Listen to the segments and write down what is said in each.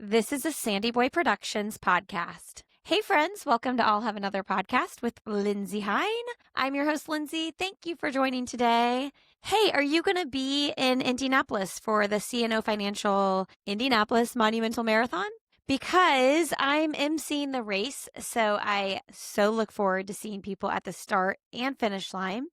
This is a Sandy Boy Productions podcast. Hey friends, welcome to I'll Have Another Podcast with Lindsay Hine. I'm your host, Lindsay. Thank you for joining today. Hey, are you going to be in Indianapolis for the CNO Financial Indianapolis Monumental Marathon? Because I'm emceeing the race, so I so look forward to seeing people at the start and finish line.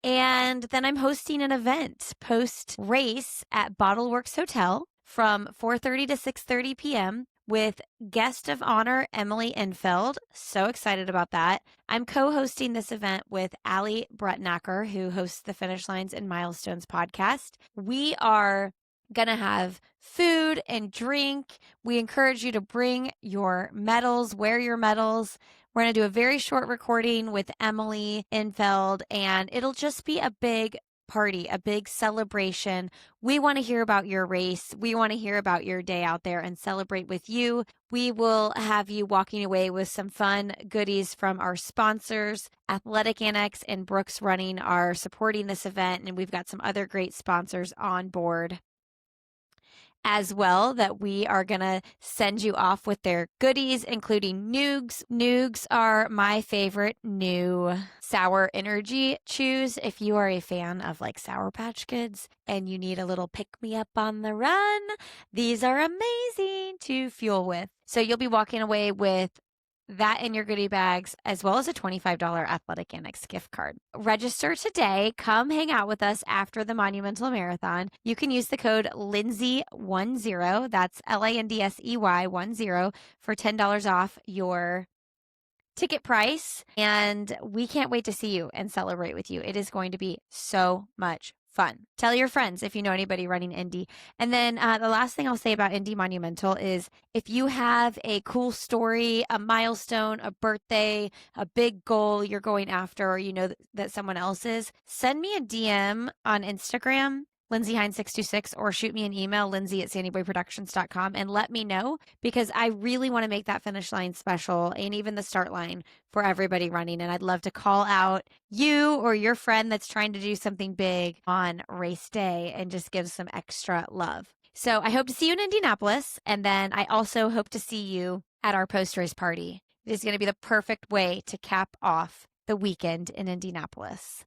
And then I'm hosting an event post-race at Bottleworks Hotel from 4:30 to 6:30 p.m. with guest of honor Emily Enfeld. So excited about that. I'm co-hosting this event with Allie Brutnacker, who hosts the Finish Lines and Milestones podcast. We are going to have food and drink. We encourage you to bring your medals, wear your medals. We're going to do a very short recording with Emily Enfeld, and it'll just be a big party, a big celebration. We want to hear about your race. We want to hear about your day out there and celebrate with you. We will have you walking away with some fun goodies from our sponsors. Athletic Annex and Brooks Running are supporting this event, and we've got some other great sponsors on board as well that we are going to send you off with their goodies, including Noogs. Noogs are my favorite new sour energy chews. If you are a fan of like Sour Patch Kids and you need a little pick-me-up on the run, these are amazing to fuel with. So you'll be walking away with that in your goodie bags, as well as a $25 Athletic Annex gift card. Register today. Come hang out with us after the Monumental Marathon. You can use the code Lindsay10, that's LINDSEY10, for $10 off your ticket price. And we can't wait to see you and celebrate with you. It is going to be so much fun. Tell your friends if you know anybody running Indy. And then the last thing I'll say about Indy Monumental is if you have a cool story, a milestone, a birthday, a big goal you're going after, or you know that someone else is, send me a DM on Instagram, LindsayHine626, or shoot me an email, lindsay@sandyboyproductions.com, and let me know, because I really want to make that finish line special and even the start line for everybody running. And I'd love to call out you or your friend that's trying to do something big on race day and just give some extra love. So I hope to see you in Indianapolis. And then I also hope to see you at our post-race party. It is going to be the perfect way to cap off the weekend in Indianapolis.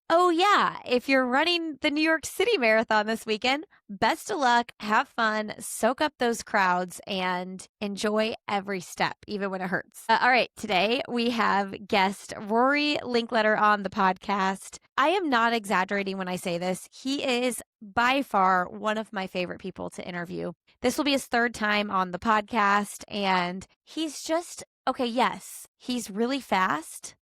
Oh, yeah. If you're running the New York City Marathon this weekend, best of luck, have fun, soak up those crowds, and enjoy every step, even when it hurts. All right. Today we have guest Rory Linkletter on the podcast. I am not exaggerating when I say this. He is by far one of my favorite people to interview. This will be his third time on the podcast, and he's just, okay, yes, he's really fast.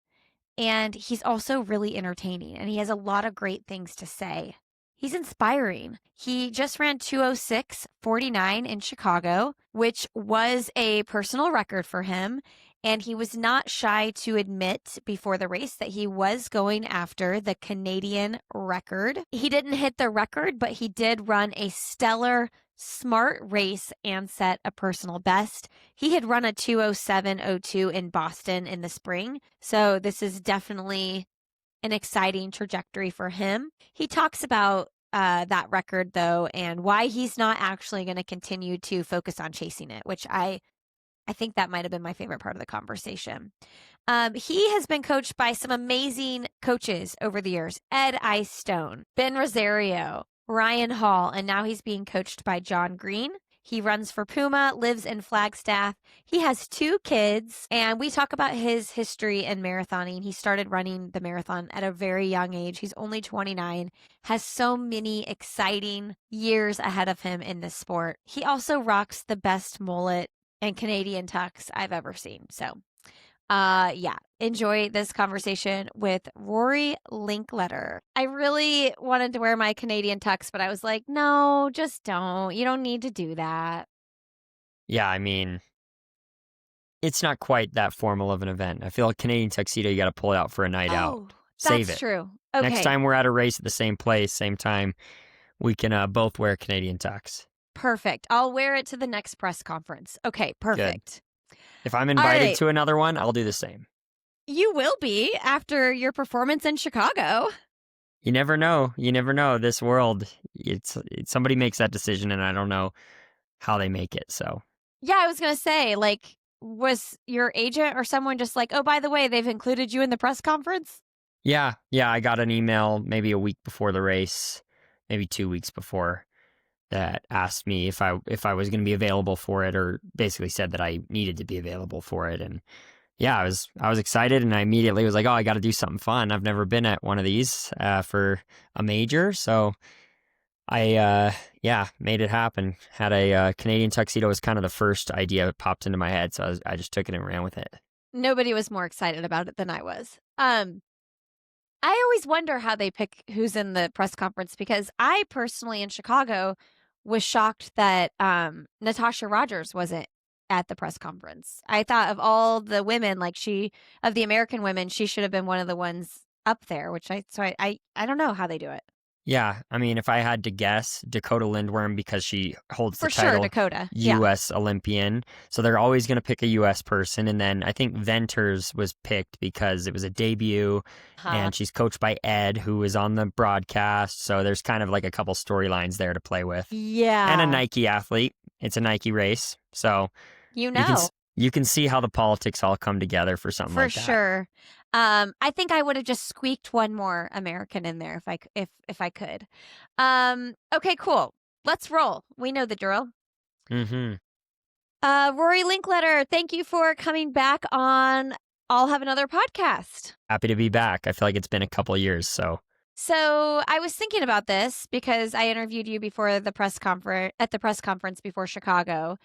And he's also really entertaining, and he has a lot of great things to say. He's inspiring. He just ran 2:06:49 in Chicago, which was a personal record for him. And he was not shy to admit before the race that he was going after the Canadian record. He didn't hit the record, but he did run a stellar, smart race and set a personal best. He had run a 2:07:02 in Boston in the spring, so this is definitely an exciting trajectory for him. He talks about that record, though, and why he's not actually going to continue to focus on chasing it, which I think that might have been my favorite part of the conversation. He has been coached by some amazing coaches over the years: Ed Icestone, Ben Rosario, Ryan Hall, and now he's being coached by John Green. He runs for Puma, lives in Flagstaff. He has 2 kids, and we talk about his history in marathoning. He started running the marathon at a very young age. He's only 29, has so many exciting years ahead of him in this sport. He also rocks the best mullet and Canadian tux I've ever seen. So, yeah, enjoy this conversation with Rory Linkletter. I really wanted to wear my Canadian tux, but I was like, no, just don't. You don't need to do that. Yeah, I mean, it's not quite that formal of an event. I feel like Canadian tuxedo, you got to pull it out for a night out. Save That's it. true. Okay. Next time we're at a race at the same place, same time, we can both wear Canadian tux. Perfect. I'll wear it to the next press conference. Okay, perfect. Good. If I'm invited to another one, I'll do the same. You will be after your performance in Chicago. You never know. You never know. This world, somebody makes that decision, and I don't know how they make it. So yeah, I was going to say, like, was your agent or someone just like, oh, by the way, they've included you in the press conference? yeah, I got an email maybe a week before the race, maybe 2 weeks before, that asked me if I was going to be available for it, or basically said that I needed to be available for it. And yeah, I was excited, and I immediately was like, oh, I got to do something fun. I've never been at one of these for a major, so I made it happen. Had a Canadian tuxedo was kind of the first idea that popped into my head, so I just took it and ran with it. Nobody was more excited about it than I was. I always wonder how they pick who's in the press conference, because I personally in Chicago was shocked that Natasha Rogers wasn't at the press conference. I thought of all the women, like of the American women, she should have been one of the ones up there, I don't know how they do it. Yeah, I mean, if I had to guess, Dakota Lindworm, because she holds the For sure, title Dakota. Yeah. U.S. Olympian. So they're always going to pick a U.S. person. And then I think Venters was picked because it was a debut, and she's coached by Ed, who was on the broadcast. So there's kind of like a couple storylines there to play with. Yeah. And a Nike athlete. It's a Nike race. So you can see how the politics all come together for something like that. For sure. I think I would have just squeaked one more American in there if I could. Okay, cool. Let's roll. We know the drill. Mm-hmm. Rory Linkletter, thank you for coming back on I'll Have Another Podcast. Happy to be back. I feel like it's been a couple of years, so I was thinking about this because I interviewed you before the press conference before Chicago.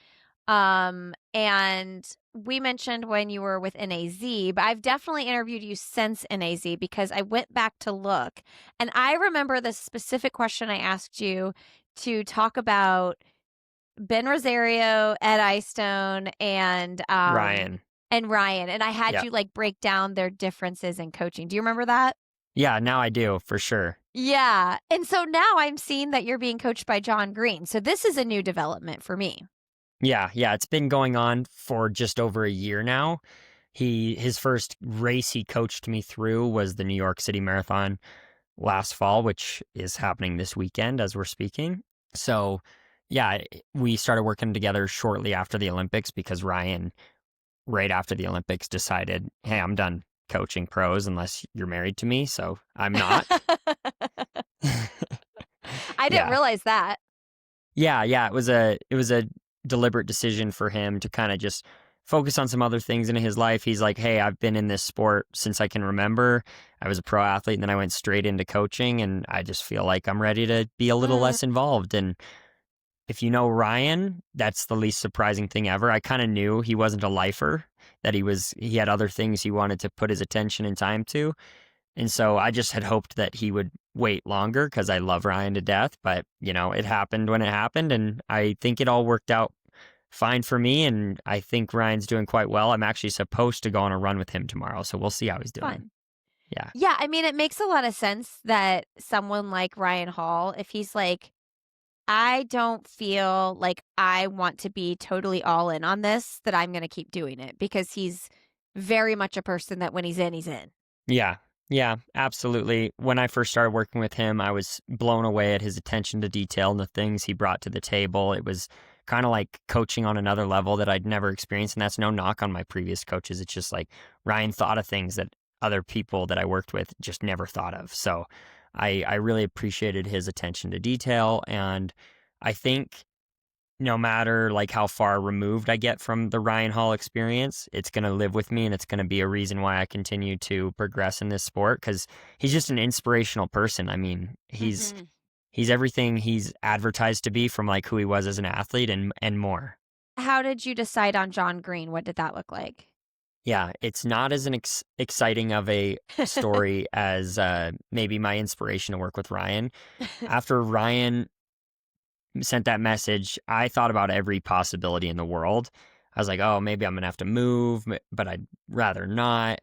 And we mentioned when you were with NAZ, but I've definitely interviewed you since NAZ because I went back to look, and I remember the specific question I asked you to talk about Ben Rosario, Ed Eyestone, and Ryan. And I had you like break down their differences in coaching. Do you remember that? Yeah, now I do, for sure. Yeah. And so now I'm seeing that you're being coached by John Green. So this is a new development for me. Yeah, it's been going on for just over a year now. His first race he coached me through was the New York City Marathon last fall, which is happening this weekend as we're speaking. So, yeah, we started working together shortly after the Olympics because Ryan, right after the Olympics, decided, hey, I'm done coaching pros unless you're married to me, so I'm not. I didn't realize that. Yeah, it was a deliberate decision for him to kind of just focus on some other things in his life. He's like, hey, I've been in this sport since I can remember. I was a pro athlete, and then I went straight into coaching, and I just feel like I'm ready to be a little less involved. And if you know Ryan, that's the least surprising thing ever. I kind of knew he wasn't a lifer, that he had other things he wanted to put his attention and time to. And so I just had hoped that he would wait longer because I love Ryan to death. But, it happened when it happened. And I think it all worked out fine for me. And I think Ryan's doing quite well. I'm actually supposed to go on a run with him tomorrow. So we'll see how he's doing. Fun. Yeah. Yeah. I mean, it makes a lot of sense that someone like Ryan Hall, if he's like, I don't feel like I want to be totally all in on this, that I'm going to keep doing it, because he's very much a person that when he's in, he's in. Yeah, absolutely. When I first started working with him, I was blown away at his attention to detail and the things he brought to the table. It was kind of like coaching on another level that I'd never experienced. And that's no knock on my previous coaches. It's just like Ryan thought of things that other people that I worked with just never thought of. So I really appreciated his attention to detail. And I think no matter like how far removed I get from the Ryan Hall experience, it's going to live with me, and it's going to be a reason why I continue to progress in this sport, because he's just an inspirational person. I mean, he's everything he's advertised to be, from like who he was as an athlete and more. How did you decide on John Green? What did that look like? Yeah, it's not as an exciting of a story as maybe my inspiration to work with Ryan. After Ryan sent that message, I thought about every possibility in the world. I was like, oh, maybe I'm going to have to move, but I'd rather not.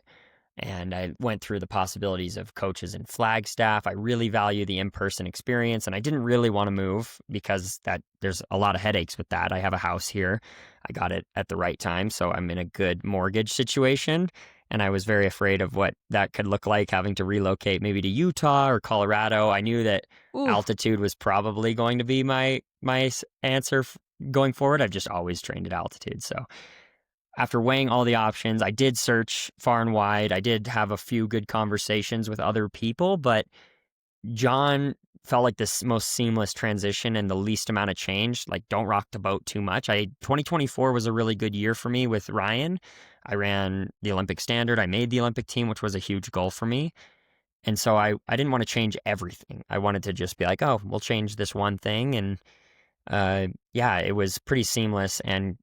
And I went through the possibilities of coaches and Flagstaff. I really value the in-person experience, and I didn't really want to move because there's a lot of headaches with that. I have a house here. I got it at the right time, so I'm in a good mortgage situation. And I was very afraid of what that could look like, having to relocate maybe to Utah or Colorado. I knew that altitude was probably going to be my answer, going forward, I've just always trained at altitude. So after weighing all the options, I did search far and wide. I did have a few good conversations with other people, but John felt like this most seamless transition and the least amount of change. Like, don't rock the boat too much. 2024 was a really good year for me with Ryan. I ran the Olympic standard. I made the Olympic team, which was a huge goal for me. And so I didn't want to change everything. I wanted to just be like, oh, we'll change this one thing. And yeah, it was pretty seamless. And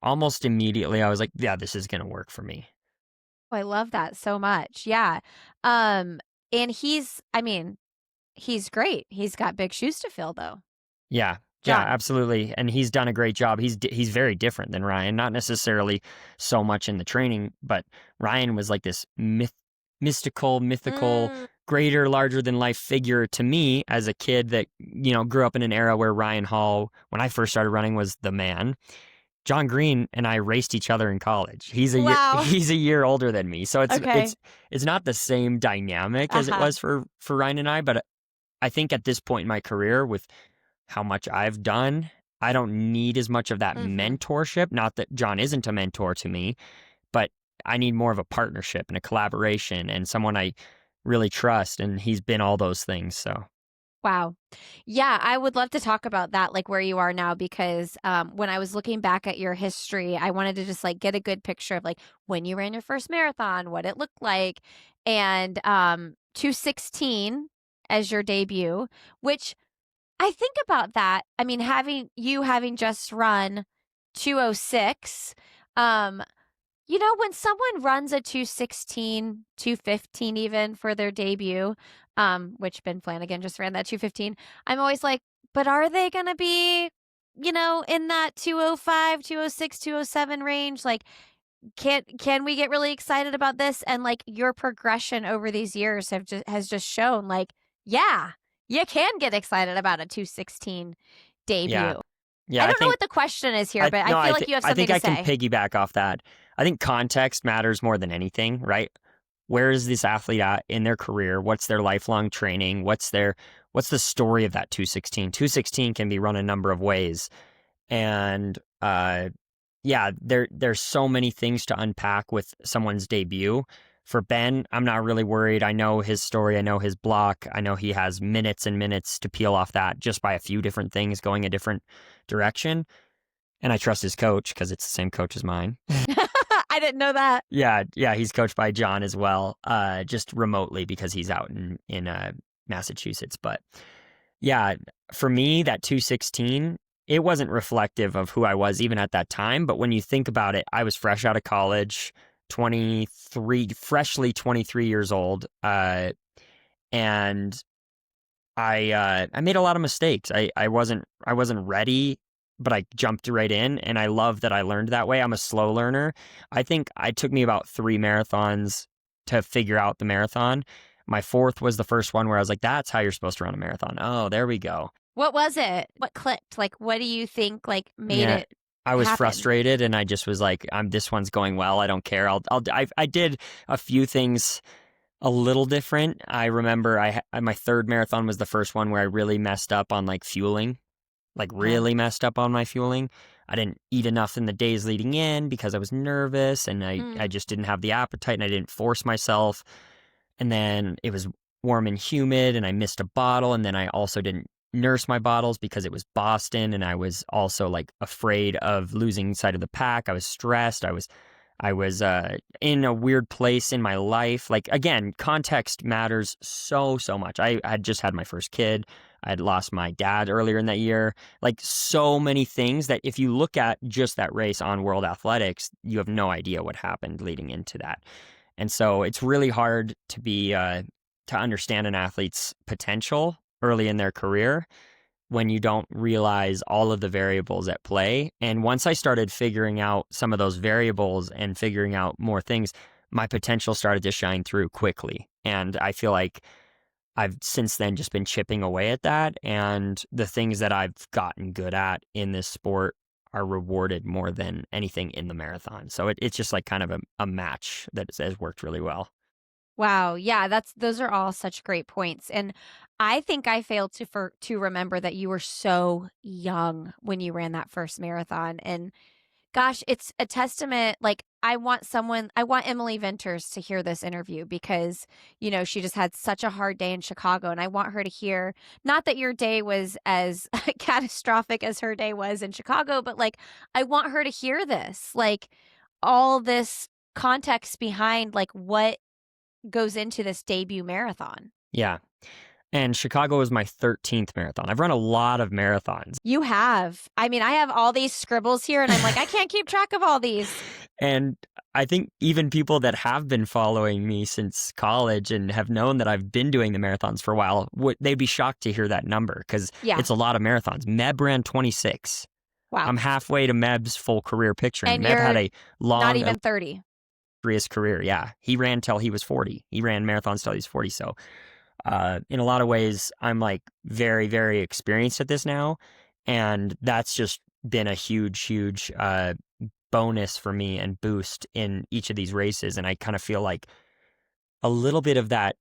almost immediately, I was like, yeah, this is going to work for me. I love that so much. Yeah. And I mean, he's great. He's got big shoes to fill, though. Yeah. Yeah, John. absolutely. And he's done a great job. He's very different than Ryan, not necessarily so much in the training, but Ryan was like this mythical, Mm. greater, larger than life figure to me as a kid that, grew up in an era where Ryan Hall, when I first started running, was the man. John Green and I raced each other in college. He's a year Wow. he's a year older than me. So Okay. it's not the same dynamic as it Uh-huh. was for Ryan and I, but I think at this point in my career with how much I've done, I don't need as much of that Mm-hmm. mentorship. Not that John isn't a mentor to me, but I need more of a partnership and a collaboration and someone I really trust. And he's been all those things. So Wow. Yeah, I would love to talk about that, like where you are now, because when I was looking back at your history, I wanted to just like get a good picture of like when you ran your first marathon, what it looked like, and 2:16 as your debut, which I think about that. I mean, having just run 2:06, um, when someone runs a 2:16, 2:15 even for their debut, which Ben Flanagan just ran that 2:15, I'm always like, but are they going to be, in that 2:05, 2:06, 2:07 range? Like, can we get really excited about this? And like your progression over these years has just shown like, yeah, you can get excited about a 2:16 yeah. debut. Yeah, I I don't know think what the question is here, I but I no, feel like you have I something think to I can say. piggyback off that. I think context matters more than anything, right? Where is this athlete at in their career? What's their lifelong training? What's the story of that 2:16? 2:16 can be run a number of ways. And yeah, there's so many things to unpack with someone's debut. For Ben, I'm not really worried. I know his story. I know his block. I know he has minutes and minutes to peel off that just by a few different things going a different direction. And I trust his coach because it's the same coach as mine. I didn't know that. Yeah, he's coached by John as well, just remotely because he's out in Massachusetts. But yeah, for me, that 2:16, it wasn't reflective of who I was even at that time. But when you think about it, I was fresh out of college, 23 years old, and I made a lot of mistakes. I wasn't ready, but I jumped right in, and I love that I learned that way. I'm a slow learner. I think it took me about 3 marathons to figure out the marathon. My fourth was the first one where I was like, "That's how you're supposed to run a marathon." Oh, there we go. What was it? What clicked? Like, what do you think like made Yeah, it I was happen? frustrated, and I just was like, This one's going well. I don't care. I did a few things a little different. I remember my third marathon was the first one where I really messed up on like fueling, like Yeah. really messed up on my fueling. I didn't eat enough in the days leading in because I was nervous and I Mm. just didn't have the appetite and I didn't force myself. And then it was warm and humid and I missed a bottle. And then I also didn't nurse my bottles because it was Boston and I was also like afraid of losing sight of the pack. I was stressed. I was in a weird place in my life. Like, again, context matters so much. I had just had my first kid. I had lost my dad earlier in that year. Like, so many things that if you look at just that race on World Athletics, you have no idea what happened leading into that. And so it's really hard to understand an athlete's potential early in their career when you don't realize all of the variables at play. And once I started figuring out some of those variables and figuring out more things, my potential started to shine through quickly. And I feel like I've since then just been chipping away at that. And the things that I've gotten good at in this sport are rewarded more than anything in the marathon. So it's just like kind of a match that has worked really well. Wow. Yeah, those are all such great points. And I think I failed to remember that you were so young when you ran that first marathon. And gosh, it's a testament. Like, I want Emily Venters to hear this interview because, she just had such a hard day in Chicago. And I want her to hear, not that your day was as catastrophic as her day was in Chicago, but like, I want her to hear this, like, all this context behind, like, what goes into this debut marathon. Yeah. And Chicago was my 13th marathon. I've run a lot of marathons. You have. I mean, I have all these scribbles here and I'm like, I can't keep track of all these. And I think even people that have been following me since college and have known that I've been doing the marathons for a while, they'd be shocked to hear that number because Yeah. it's a lot of marathons. Meb ran 26. Wow. I'm halfway to Meb's full career picture. And Meb had a long, not even 30. illustrious career. Yeah. He ran till he was 40. He ran marathons till he was 40. So in a lot of ways, I'm like very, very experienced at this now. And that's just been a huge, huge bonus for me and boost in each of these races. And I kind of feel like a little bit of that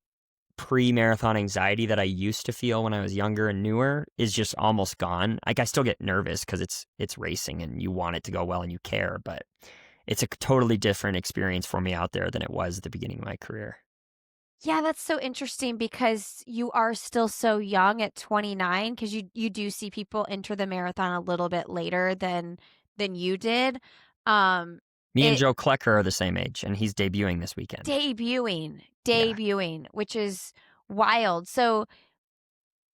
pre-marathon anxiety that I used to feel when I was younger and newer is just almost gone. Like I still get nervous because it's racing and you want it to go well and you care, but it's a totally different experience for me out there than it was at the beginning of my career. Yeah, that's so interesting because you are still so young at 29 because you do see people enter the marathon a little bit later than you did. Me and Joe Klecker are the same age, and he's debuting this weekend. Debuting, which is wild. So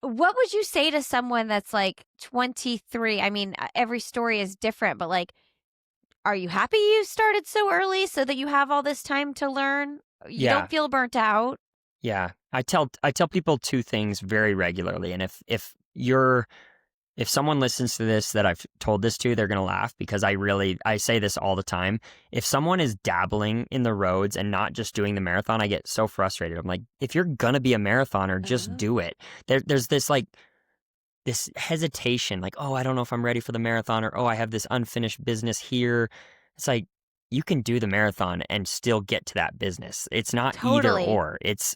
what would you say to someone that's like 23? I mean, every story is different, but like, are you happy you started so early so that you have all this time to learn? You don't feel burnt out? Yeah. I tell people two things very regularly, and if someone listens to this that I've told this to, they're going to laugh because I say this all the time. If someone is dabbling in the roads and not just doing the marathon, I get so frustrated. I'm like, if you're going to be a marathoner, just do it. There's this like this hesitation, like, oh, I don't know if I'm ready for the marathon, or oh, I have this unfinished business here. It's like, you can do the marathon and still get to that business. It's not Totally. either or. It's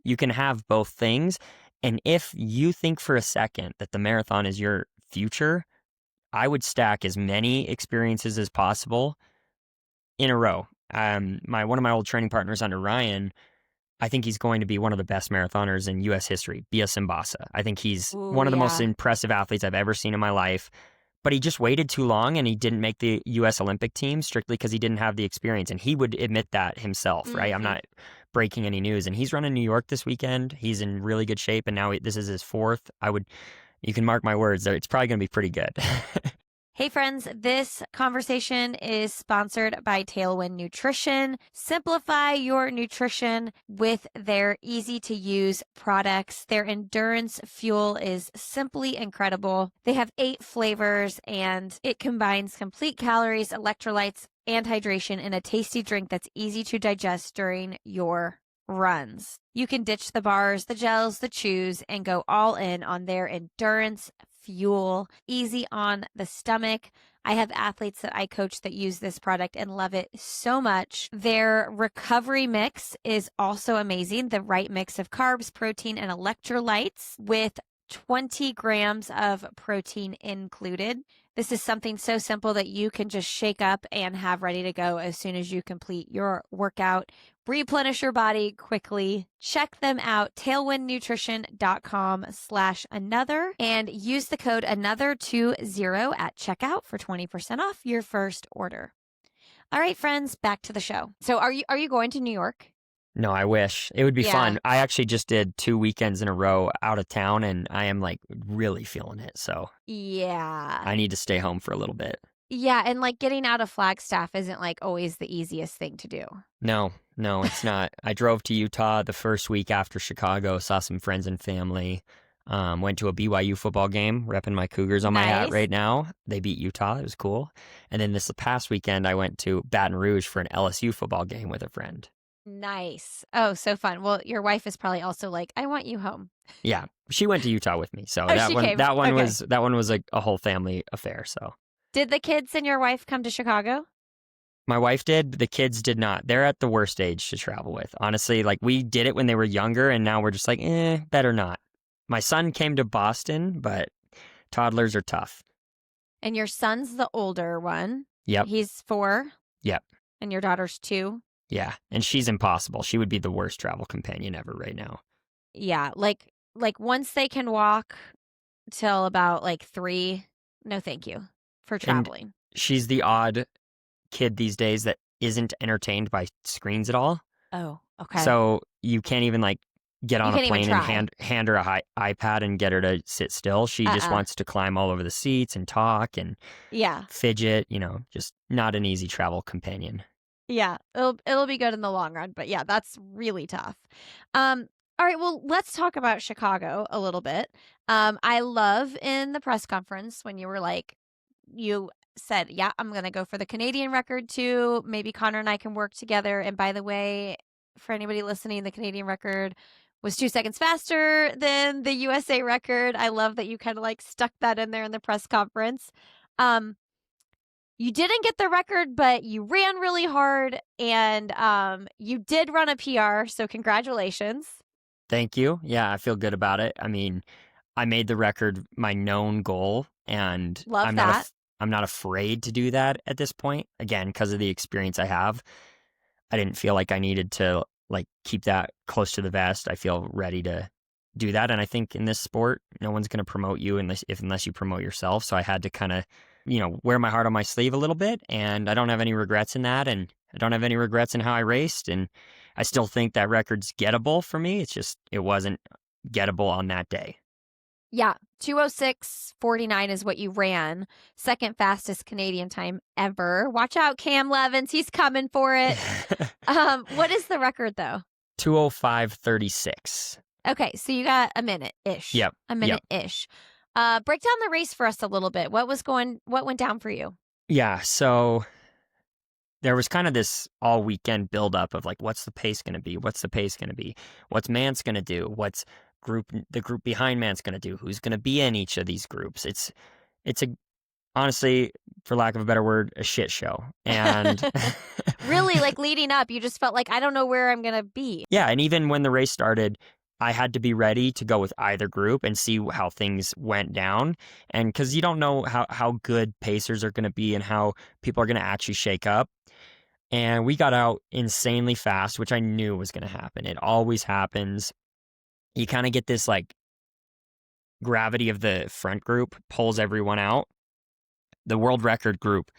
you can have both things. And if you think for a second that the marathon is your future, I would stack as many experiences as possible in a row. One of my old training partners under Ryan, I think he's going to be one of the best marathoners in U.S. history, Bia Simbasa. I think he's one of the most impressive athletes I've ever seen in my life. But he just waited too long and he didn't make the U.S. Olympic team strictly because he didn't have the experience. And he would admit that himself, right? I'm not breaking any news. And he's running New York this weekend. He's in really good shape. And now this is his fourth. You can mark my words, it's probably going to be pretty good. Hey friends, this conversation is sponsored by Tailwind Nutrition. Simplify your nutrition with their easy to use products. Their endurance fuel is simply incredible. They have 8 flavors and it combines complete calories, electrolytes, and hydration in a tasty drink that's easy to digest during your runs. You can ditch the bars, the gels, the chews, and go all in on their endurance fuel, easy on the stomach. I have athletes that I coach that use this product and love it so much. Their recovery mix is also amazing. The right mix of carbs, protein, and electrolytes with 20 grams of protein included. This is something so simple that you can just shake up and have ready to go as soon as you complete your workout. Replenish your body quickly. Check them out, tailwindnutrition.com/another, and use the code another20 at checkout for 20% off your first order. All right, friends, back to the show. So are you going to New York? No, I wish. It would be fun. I actually just did 2 weekends in a row out of town, and I am like really feeling it. So yeah, I need to stay home for a little bit. Yeah, and like getting out of Flagstaff isn't like always the easiest thing to do. No, it's not. I drove to Utah the first week after Chicago, saw some friends and family, went to a BYU football game, repping my Cougars on my hat right now. They beat Utah. It was cool. And then this past weekend, I went to Baton Rouge for an LSU football game with a friend. Nice. Oh, so fun. Well, your wife is probably also like, I want you home. Yeah, she went to Utah with me, so Oh, that she one came. that one Okay. was a whole family affair. So Did the kids and your wife come to Chicago? My wife did. The kids did not. They're at the worst age to travel with. Honestly, like we did it when they were younger, and now we're just like, better not. My son came to Boston, but toddlers are tough. And your son's the older one. Yep. He's 4. Yep. And your daughter's 2. Yeah. And she's impossible. She would be the worst travel companion ever right now. Yeah. Like once they can walk till about like 3, no thank you for traveling. And she's the odd kid these days that isn't entertained by screens at all. Oh, okay. So you can't even like get on a can't even plane and hand her a iPad and get her to sit still. She just wants to climb all over the seats and talk and fidget, just not an easy travel companion. Yeah, it'll be good in the long run, but yeah, that's really tough. All right, well, let's talk about Chicago a little bit. I love in the press conference when you were like, you said, yeah, I'm going to go for the Canadian record too. Maybe Connor and I can work together. And by the way, for anybody listening, the Canadian record was 2 seconds faster than the USA record. I love that you kind of like stuck that in there in the press conference. You didn't get the record, but you ran really hard and you did run a PR. So congratulations. Thank you. Yeah, I feel good about it. I mean, I made the record my known goal, and I'm not afraid to do that at this point. Again, because of the experience I have, I didn't feel like I needed to like keep that close to the vest. I feel ready to do that, and I think in this sport, no one's going to promote you unless you promote yourself. So I had to kind of, wear my heart on my sleeve a little bit, and I don't have any regrets in that, and I don't have any regrets in how I raced, and I still think that record's gettable for me. It's just it wasn't gettable on that day. Yeah, 2:06:49 is what you ran. Second fastest Canadian time ever. Watch out, Cam Levins. He's coming for it. What is the record, though? 2:05:36. Okay, so you got a minute-ish. Yep. A minute-ish. Break down the race for us a little bit. What went down for you? Yeah, so there was kind of this all weekend buildup of like, what's the pace going to be? What's the pace going to be? What's Mance going to do? What's the group behind Mance going to do? Who's going to be in each of these groups? It's a, honestly, for lack of a better word, a shit show. And really, like leading up, you just felt like, I don't know where I'm going to be. Yeah, and even when the race started, I had to be ready to go with either group and see how things went down. And because you don't know how good pacers are going to be and how people are going to actually shake up. And we got out insanely fast, which I knew was going to happen. It always happens. You kind of get this like gravity of the front group pulls everyone out. The world record group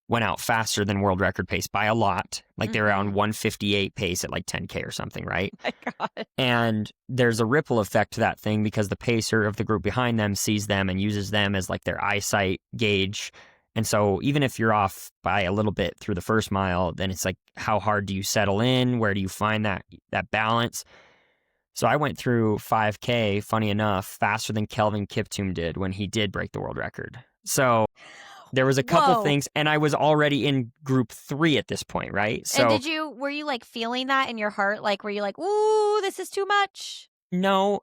went out faster than world record pace by a lot. Like they were on 158 pace at like 10K or something, right? Oh my God. And there's a ripple effect to that thing because the pacer of the group behind them sees them and uses them as like their eyesight gauge. And so even if you're off by a little bit through the first mile, then it's like, how hard do you settle in? Where do you find that balance? So I went through 5K, funny enough, faster than Kelvin Kiptum did when he did break the world record. So there was a couple things, and I was already in group 3 at this point, right? So, and were you like feeling that in your heart? Like, were you like, ooh, this is too much? No,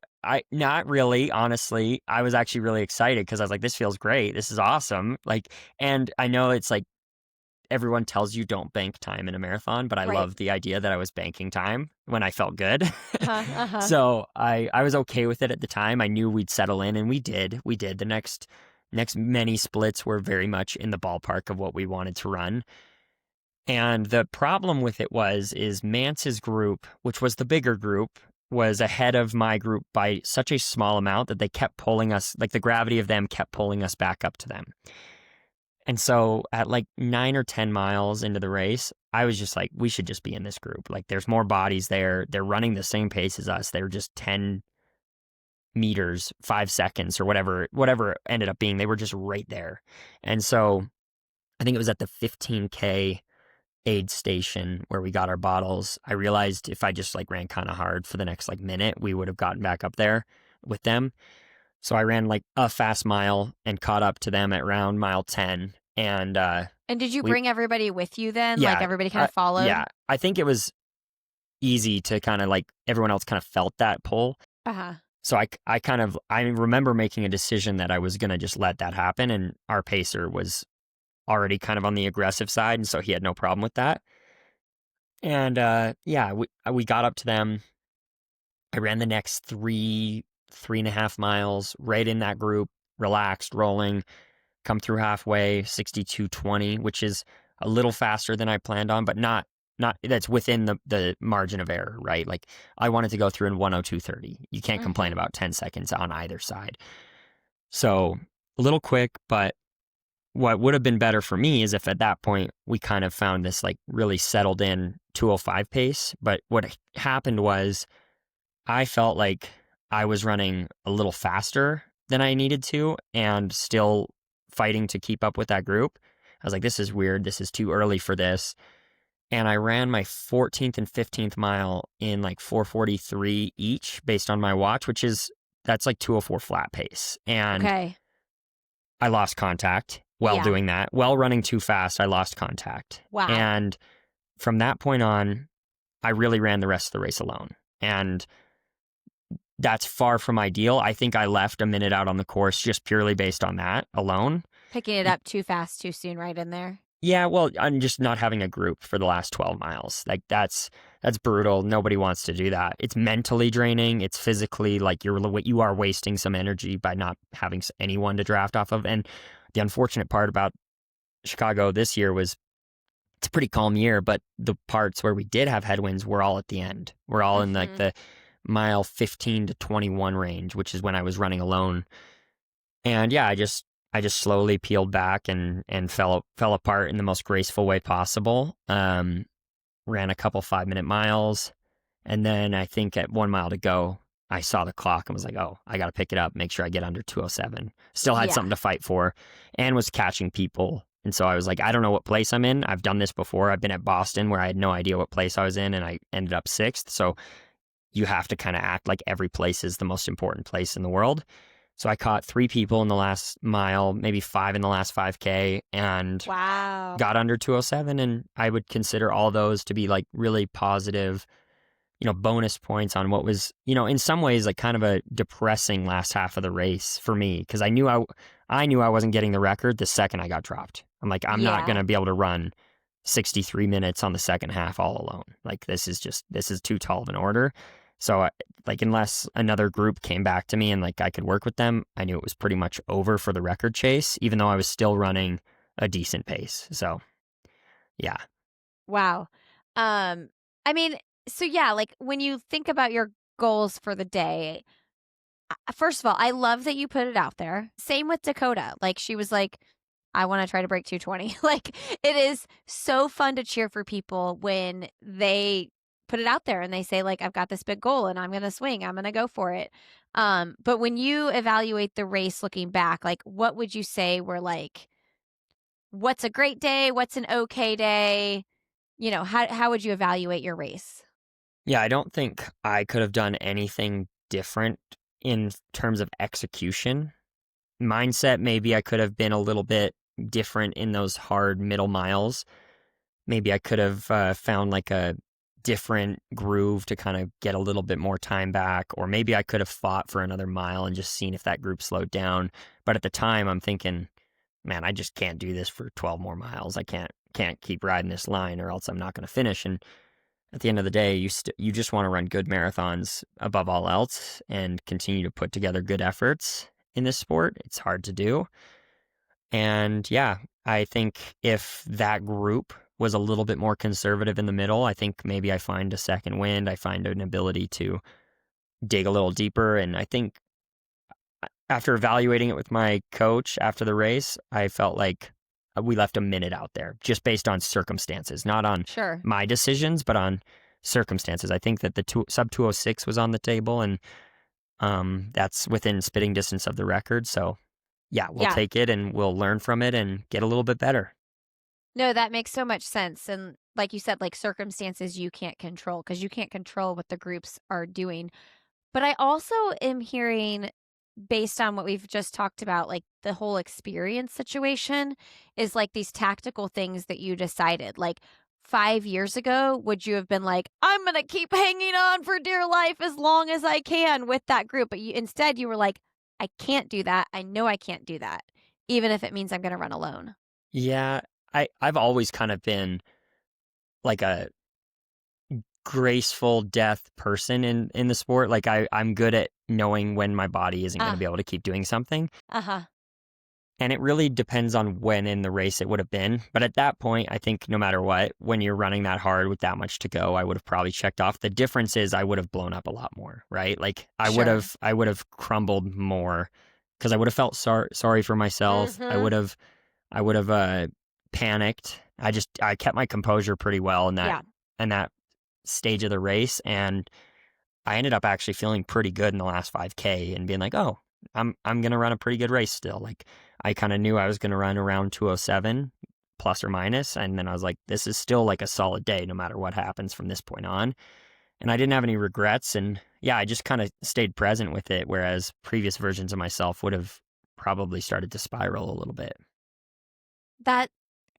not really, honestly. I was actually really excited because I was like, this feels great. This is awesome. Like, and I know it's like everyone tells you don't bank time in a marathon, but I love the idea that I was banking time when I felt good. So I was okay with it at the time. I knew we'd settle in, and we did. We did. The next many splits were very much in the ballpark of what we wanted to run. And the problem with it is Mance's group, which was the bigger group, was ahead of my group by such a small amount that they kept pulling us, like the gravity of them kept pulling us back up to them. And so at like 9 or 10 miles into the race, I was just like, we should just be in this group. Like there's more bodies there. They're running the same pace as us. They're just 10 meters, 5 seconds or whatever it ended up being. They were just right there. And so I think it was at the 15K aid station where we got our bottles. I realized if I just like ran kind of hard for the next like minute, we would have gotten back up there with them. So I ran like a fast mile and caught up to them at around mile 10. And did you bring everybody with you then? Yeah, like everybody kind of followed? Yeah, I think it was easy to kind of like everyone else kind of felt that pull. So I remember making a decision that I was going to just let that happen. And our pacer was already kind of on the aggressive side, and so he had no problem with that. And yeah, we got up to them. I ran the next 3.5 miles right in that group, relaxed, rolling, come through halfway, 62:20, which is a little faster than I planned on, but not that's within the margin of error, right? Like I wanted to go through in 102:30. You can't complain about 10 seconds on either side. So a little quick, but what would have been better for me is if at that point we kind of found this like really settled in 205 pace. But what happened was I felt like I was running a little faster than I needed to and still fighting to keep up with that group. I was like, this is weird. This is too early for this. And I ran my 14th and 15th mile in like 4:43 each based on my watch, that's like 204 flat pace. And Okay. I lost contact while Yeah. doing that. While running too fast, I lost contact. Wow. And from that point on, I really ran the rest of the race alone. And that's far from ideal. I think I left a minute out on the course just purely based on that alone. Picking it up too fast, too soon, right in there. Yeah, well, I'm just not having a group for the last 12 miles. Like that's brutal. Nobody wants to do that. It's mentally draining. It's physically like you are wasting some energy by not having anyone to draft off of. And the unfortunate part about Chicago this year was it's a pretty calm year, but the parts where we did have headwinds were all at the end. We're all in like the mile 15 to 21 range, which is when I was running alone. And yeah, I just slowly peeled back and fell apart in the most graceful way possible. Ran a couple 5-minute miles, and then I think at 1 mile to go, I saw the clock and was like, "Oh, I got to pick it up, make sure I get under 207." Still had something to fight for, and was catching people. And so I was like, I don't know what place I'm in. I've done this before. I've been at Boston where I had no idea what place I was in, and I ended up 6th. So you have to kind of act like every place is the most important place in the world. So I caught 3 people in the last mile, maybe 5 in the last 5K, and Wow. got under 207. And I would consider all those to be like really positive, bonus points on what was, in some ways like kind of a depressing last half of the race for me, because I knew I wasn't getting the record the second I got dropped. I'm like, I'm not going to be able to run 63 minutes on the second half all alone. Like this is too tall of an order. So like unless another group came back to me and like I could work with them, I knew it was pretty much over for the record chase, even though I was still running a decent pace. So yeah. Wow. I mean, so yeah, like when you think about your goals for the day, first of all, I love that you put it out there. Same with Dakota. Like she was like, I want to try to break 220. Like it is so fun to cheer for people when they put it out there and they say like, I've got this big goal and I'm going to swing. I'm going to go for it. But when you evaluate the race looking back, like what would you say were like, what's a great day? What's an okay day? How would you evaluate your race? Yeah, I don't think I could have done anything different in terms of execution. Mindset, maybe I could have been a little bit different in those hard middle miles. Maybe I could have found like a different groove to kind of get a little bit more time back, or maybe I could have fought for another mile and just seen if that group slowed down. But at the time, I'm thinking, man, I just can't do this for 12 more miles. I can't keep riding this line, or else I'm not going to finish. And at the end of the day, you just want to run good marathons above all else and continue to put together good efforts in this sport. It's hard to do. And yeah, I think if that group was a little bit more conservative in the middle, I think maybe I find a second wind. I find an ability to dig a little deeper. And I think after evaluating it with my coach after the race, I felt like we left a minute out there just based on circumstances, not on my decisions, but on circumstances. I think that the sub 206 was on the table, and that's within spitting distance of the record. So yeah, we'll take it and we'll learn from it and get a little bit better. No, that makes so much sense. And like you said, like circumstances you can't control because you can't control what the groups are doing. But I also am hearing, based on what we've just talked about, like the whole experience situation is like these tactical things that you decided. Like 5 years ago, would you have been like, I'm going to keep hanging on for dear life as long as I can with that group? But instead you were like, I can't do that. I know I can't do that, even if it means I'm going to run alone. Yeah, I've always kind of been like a graceful death person in the sport. Like I'm good at knowing when my body isn't going to be Ah, able to keep doing something. uh-huh. And it really depends on when in the race it would have been. But at that point, I think no matter what, when you're running that hard with that much to go, I would have probably checked off. The difference is I would have blown up a lot more, right? Like Sure. I would have crumbled more because I would have felt sorry for myself. Mm-hmm. I would have panicked. I kept my composure pretty well Yeah. in that stage of the race, and I ended up actually feeling pretty good in the last 5K and being like, oh, I'm gonna run a pretty good race still. Like I kind of knew I was gonna run around 207 plus or minus, and then I was like, this is still like a solid day no matter what happens from this point on. And I didn't have any regrets, and yeah, I just kind of stayed present with it, whereas previous versions of myself would have probably started to spiral a little bit. That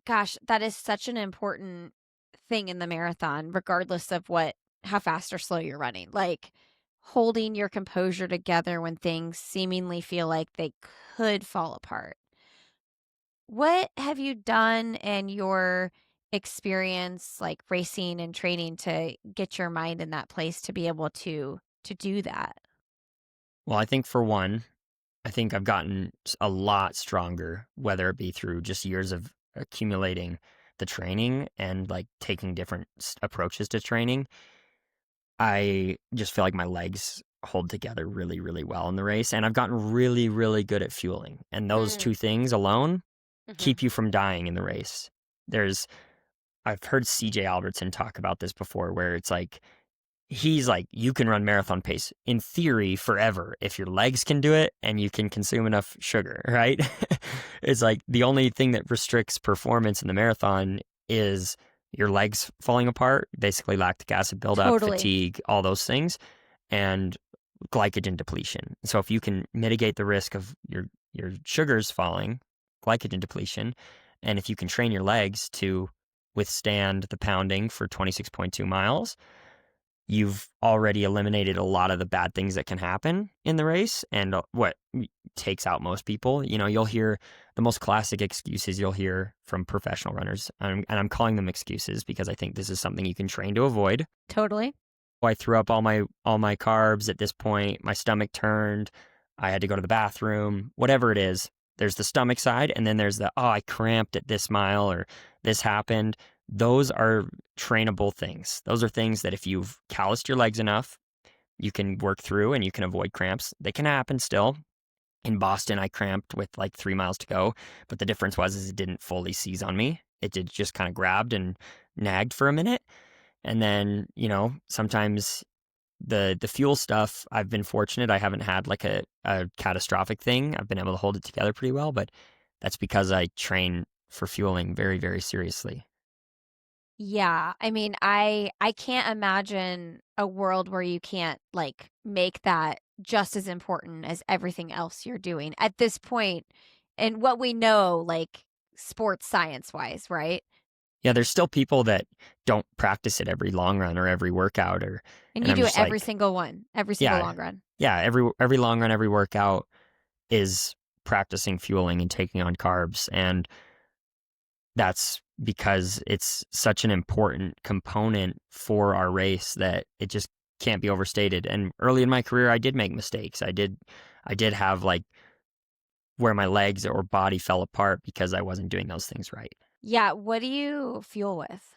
Gosh, that is such an important thing in the marathon, regardless of how fast or slow you're running. Like holding your composure together when things seemingly feel like they could fall apart. What have you done in your experience, like racing and training, to get your mind in that place to be able to do that? Well, I think for one, I think I've gotten a lot stronger, whether it be through just years of accumulating the training and like taking different approaches to training. I just feel like my legs hold together really, really well in the race. And I've gotten really, really good at fueling. And those Mm, two things alone hmm. keep you from dying in the race. There's, I've heard CJ Albertson talk about this before, where it's like, he's like, you can run marathon pace in theory forever if your legs can do it and you can consume enough sugar, right? It's like the only thing that restricts performance in the marathon is your legs falling apart, basically lactic acid buildup, Totally. fatigue, all those things, and glycogen depletion. So if you can mitigate the risk of your sugars falling, glycogen depletion, and if you can train your legs to withstand the pounding for 26.2 miles, you've already eliminated a lot of the bad things that can happen in the race and what takes out most people. You know, you'll hear the most classic excuses you'll hear from professional runners. And I'm calling them excuses because I think this is something you can train to avoid. Totally. I threw up all my carbs at this point. My stomach turned. I had to go to the bathroom. Whatever it is, there's the stomach side, and then there's the I cramped at this mile or this happened. Those are trainable things. Those are things that if you've calloused your legs enough, you can work through and you can avoid cramps. They can happen still. In Boston, I cramped with like 3 miles to go, but the difference was is it didn't fully seize on me. It did just kind of grabbed and nagged for a minute. And then, you know, sometimes the fuel stuff, I've been fortunate. I haven't had like a catastrophic thing. I've been able to hold it together pretty well, but that's because I train for fueling very, very seriously. Yeah, I mean, I can't imagine a world where you can't like make that just as important as everything else you're doing at this point and what we know, like sports science wise, right? Yeah, there's still people that don't practice it every long run or every workout And and you I'm do it just every like, single one, every single yeah, long run. yeah, every long run, every workout is practicing fueling and taking on carbs. And that's because it's such an important component for our race that it just can't be overstated. And early in my career, I did make mistakes. I did have like where my legs or body fell apart because I wasn't doing those things right. Yeah, what do you fuel with?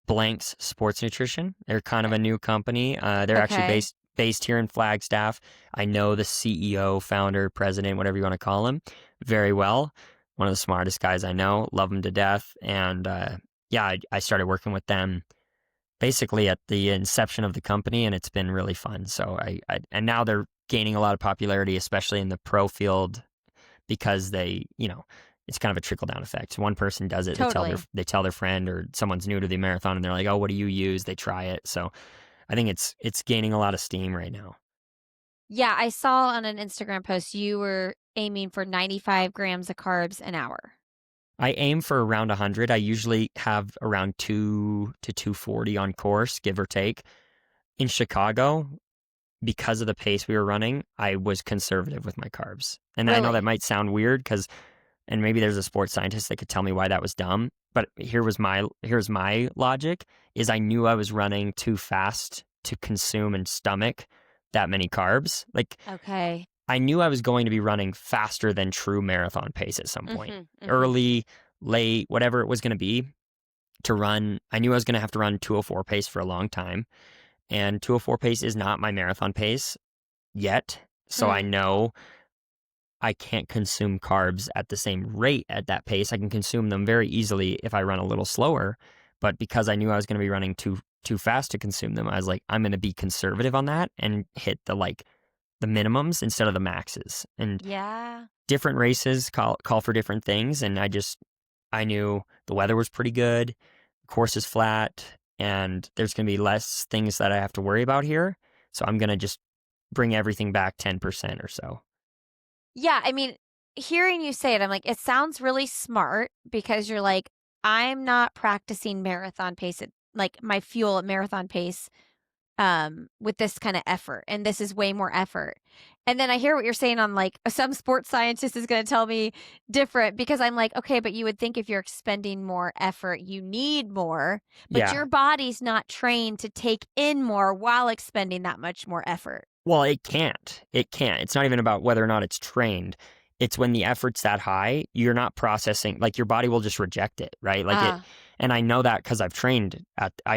Blanks Sports Nutrition. They're kind of a new company. They're actually Okay, based here in Flagstaff. I know the CEO, founder, president, whatever you want to call him, very well. One of the smartest guys I know. Love him to death. And yeah, I started working with them basically at the inception of the company, and it's been really fun. So and now they're gaining a lot of popularity, especially in the pro field, because they, you know, it's kind of a trickle down effect. One person does it, totally. they tell their friend, or someone's new to the marathon and they're like, "Oh, what do you use?" They try it. So I think it's gaining a lot of steam right now. Yeah, I saw on an Instagram post you were aiming for 95 grams of carbs an hour. I aim for around 100. I usually have around 2 to 240 on course, give or take. In Chicago, because of the pace we were running, I was conservative with my carbs. And I know that Really? might sound weird because And maybe there's a sports scientist that could tell me why that was dumb. But here's my logic is I knew I was running too fast to consume and stomach that many carbs. Like Okay. I knew I was going to be running faster than true marathon pace at some point. Mhm. Mhm. Early, late, whatever it was going to be to run. I knew I was going to have to run 204 pace for a long time. And 204 pace is not my marathon pace yet. So I Mm. know I can't consume carbs at the same rate at that pace. I can consume them very easily if I run a little slower. But because I knew I was going to be running too fast to consume them, I was like, I'm going to be conservative on that and hit the minimums instead of the maxes. And Yeah. different races call for different things. And I knew the weather was pretty good, the course is flat, and there's going to be less things that I have to worry about here. So I'm going to just bring everything back 10% or so. Yeah, I mean, hearing you say it, I'm like, it sounds really smart because you're like, I'm not practicing marathon pace at like my fuel at marathon pace with this kind of effort, and this is way more effort. And then I hear what you're saying on like some sports scientist is going to tell me different because I'm like, okay, but you would think if you're expending more effort, you need more, but Yeah. your body's not trained to take in more while expending that much more effort. Well, it can't. It can't. It's not even about whether or not it's trained. It's when the effort's that high, you're not processing, like your body will just reject it, right? Ah, And I know that because I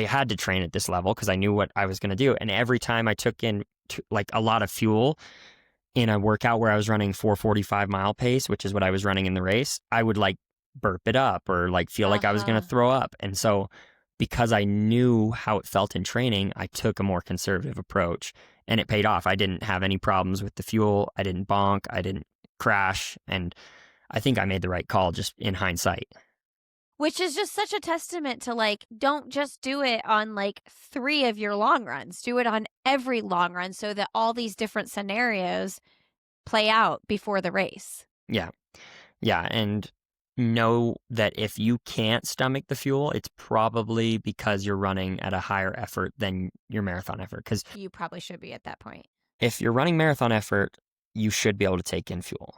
had to train at this level because I knew what I was going to do. And every time I took in like a lot of fuel in a workout where I was running 445-mile pace, which is what I was running in the race, I would like burp it up or like feel like I was going uh-huh. to throw up. And so because I knew how it felt in training, I took a more conservative approach and it paid off. I didn't have any problems with the fuel. I didn't bonk. I didn't crash. And I think I made the right call just in hindsight. Which is just such a testament to like, don't just do it on like 3 of your long runs. Do it on every long run so that all these different scenarios play out before the race. Yeah. Yeah. And know that if you can't stomach the fuel, it's probably because you're running at a higher effort than your marathon effort. Because You probably should be at that point. if you're running marathon effort, you should be able to take in fuel.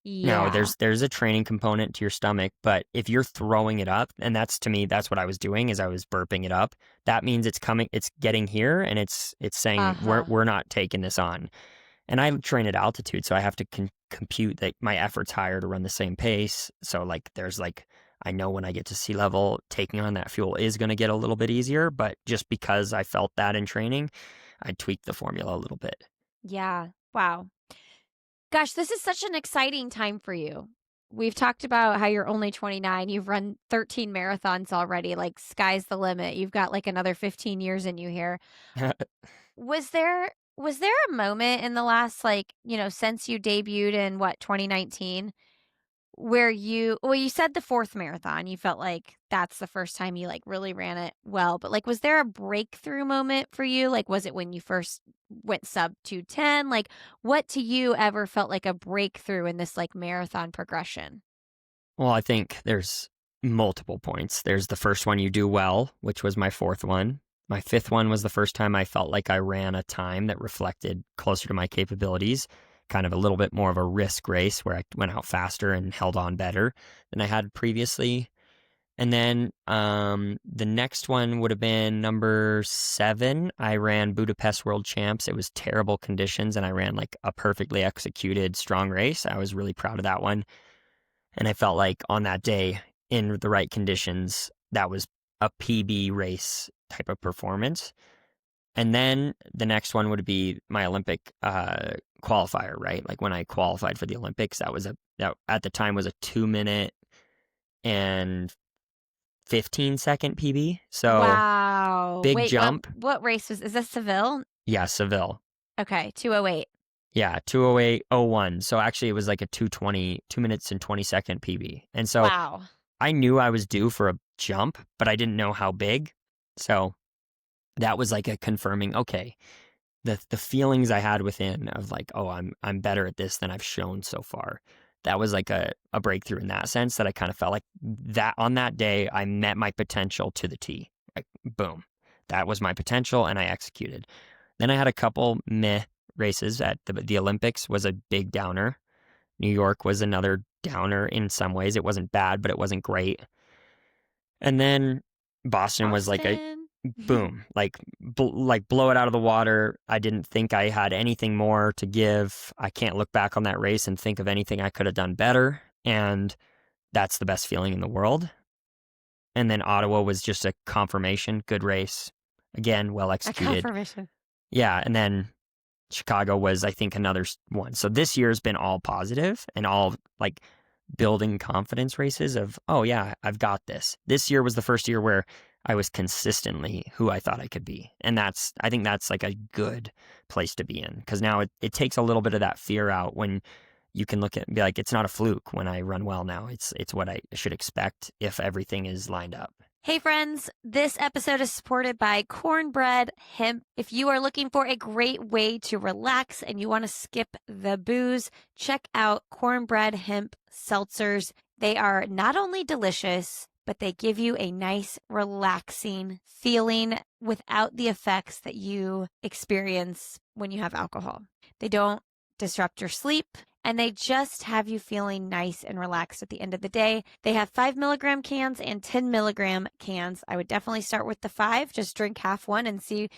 Now, Yeah. there's a training component to your stomach, but if you're throwing it up, and that's to me, that's what I was doing is I was burping it up. That means it's getting here, and it's saying Uh-huh. we're not taking this on. And I train at altitude, so I have to compute that my effort's higher to run the same pace. So there's I know when I get to sea level, taking on that fuel is going to get a little bit easier. But just because I felt that in training, I tweaked the formula a little bit. Yeah. Wow. Gosh, this is such an exciting time for you. We've talked about how you're only 29. You've run 13 marathons already. Like, sky's the limit. You've got like another 15 years in you here. Was there a moment in the last like, since you debuted in what, 2019 where you said the fourth marathon, you felt like that's the first time you like really ran it well, but like was there a breakthrough moment for you? Like was it when you first went sub 210? Like what to you ever felt like a breakthrough in this like marathon progression? Well, I think there's multiple points. There's the first one you do well, which was my fourth one. My fifth one was the first time I felt like I ran a time that reflected closer to my capabilities, kind of a little bit more of a risk race where I went out faster and held on better than I had previously. And then the next one would have been number 7. I ran Budapest World Champs. It was terrible conditions, and I ran like a perfectly executed strong race. I was really proud of that one. And I felt like on that day, in the right conditions, that was a PB race type of performance. And then the next one would be my Olympic qualifier, right? Like when I qualified for the Olympics, that at the time was a 2 minute and 15-second PB. So Wow. big Wait, what jump. what race is this Seville? Yeah, Seville. Okay, 208. Yeah, 2:08:01. So actually it was like a 2:20, 2 minutes and 20-second PB. And so Wow. I knew I was due for a jump, but I didn't know how big. So that was like a confirming, okay, the feelings I had within of like, oh, I'm better at this than I've shown so far. That was like a breakthrough in that sense that I kind of felt like that on that day I met my potential to the T. Like boom. That was my potential and I executed. Then I had a couple meh races at the Olympics was a big downer. New York was another downer in some ways. It wasn't bad, but it wasn't great. And then Boston was like a boom, like blow it out of the water. I didn't think I had anything more to give. I can't look back on that race and think of anything I could have done better. And that's the best feeling in the world. And then Ottawa was just a confirmation, good race. Again, well executed. A confirmation. Yeah, and then Chicago was, I think, another one. So this year's been all positive and all like building confidence races of, oh yeah, I've got this. This year was the first year where I was consistently who I thought I could be. And I think that's like a good place to be in, because now it takes a little bit of that fear out when you can look at and be like, it's not a fluke when I run well now. It's what I should expect if everything is lined up. Hey friends, this episode is supported by Cornbread Hemp. If you are looking for a great way to relax and you want to skip the booze, check out Cornbread Hemp seltzers. They are not only delicious, but they give you a nice, relaxing feeling without the effects that you experience when you have alcohol. They don't disrupt your sleep, and they just have you feeling nice and relaxed at the end of the day. They have 5 milligram cans and 10 milligram cans. I would definitely start with the 5. Just drink half one and see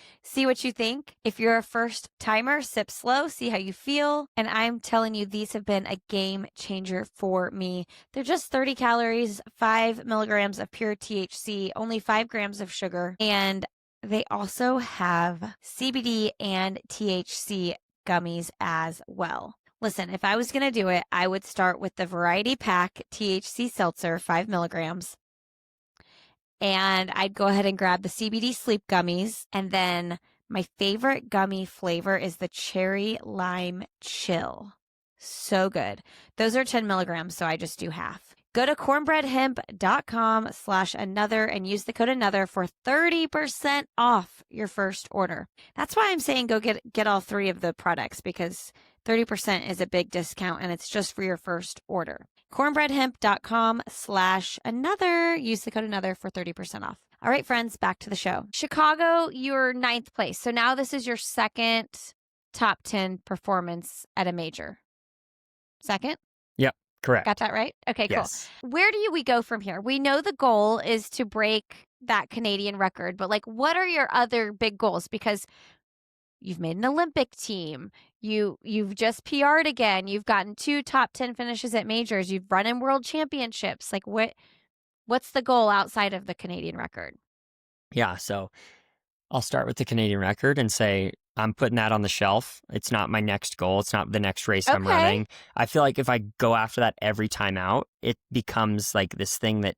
what you think. If you're a first timer, sip slow, see how you feel. And I'm telling you, these have been a game changer for me. They're just 30 calories, 5 milligrams of pure THC, only 5 grams of sugar. And they also have CBD and THC gummies as well. Listen, if I was going to do it, I would start with the Variety Pack THC Seltzer, 5 milligrams. And I'd go ahead and grab the CBD Sleep Gummies. And then my favorite gummy flavor is the Cherry Lime Chill. So good. Those are 10 milligrams, so I just do half. Go to cornbreadhemp.com/another and use the code another for 30% off your first order. That's why I'm saying go get all 3 of the products, because 30% is a big discount and it's just for your first order. cornbreadhemp.com/another. Use the code another for 30% off. All right, friends, back to the show. Chicago, you're 9th place. So now this is your second top 10 performance at a major. Second? Yep, correct. Got that right? Okay, cool. Yes. Where do we go from here? We know the goal is to break that Canadian record, but like, what are your other big goals? Because you've made an Olympic team. You've just PR'd again. You've gotten 2 top 10 finishes at majors. You've run in world championships. Like what's the goal outside of the Canadian record? Yeah, so I'll start with the Canadian record and say I'm putting that on the shelf. It's not my next goal. It's not the next race I'm running. I feel like if I go after that every time out, it becomes like this thing that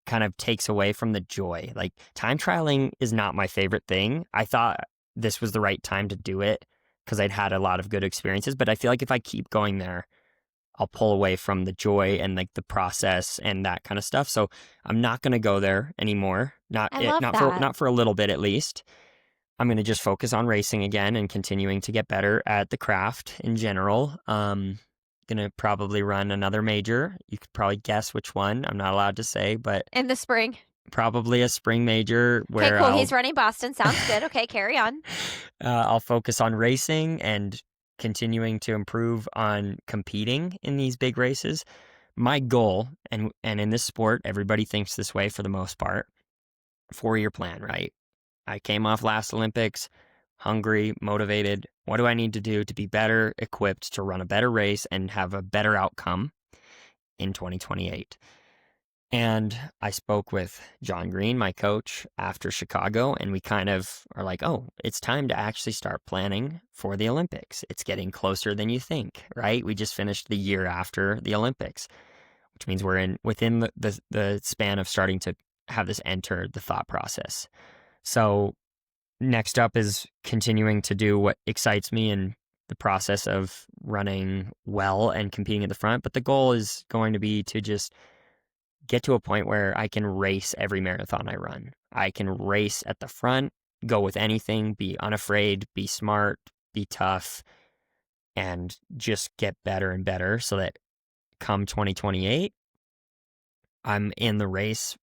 kind of takes away from the joy. Like, time trialing is not my favorite thing. I thought this was the right time to do it because I'd had a lot of good experiences, but I feel like if I keep going there, I'll pull away from the joy and like the process and that kind of stuff. So I'm not going to go there anymore. Not for a little bit at least. I'm going to just focus on racing again and continuing to get better at the craft in general. Going to probably run another major. You could probably guess which one. I'm not allowed to say, but in the spring. Probably a spring major where okay, cool. He's running Boston. Sounds good. Okay, carry on. I'll focus on racing and continuing to improve on competing in these big races. My goal, and in this sport, everybody thinks this way for the most part, 4-year plan, right? I came off last Olympics, hungry, motivated. What do I need to do to be better equipped to run a better race and have a better outcome in 2028? And I spoke with John Green, my coach, after Chicago, and we kind of are like, oh, it's time to actually start planning for the Olympics. It's getting closer than you think, right? We just finished the year after the Olympics, which means we're within the span of starting to have this enter the thought process. So next up is continuing to do what excites me in the process of running well and competing at the front. But the goal is going to be to just get to a point where I can race every marathon I run. I can race at the front, go with anything, be unafraid, be smart, be tough, and just get better and better so that come 2028, I'm in the race,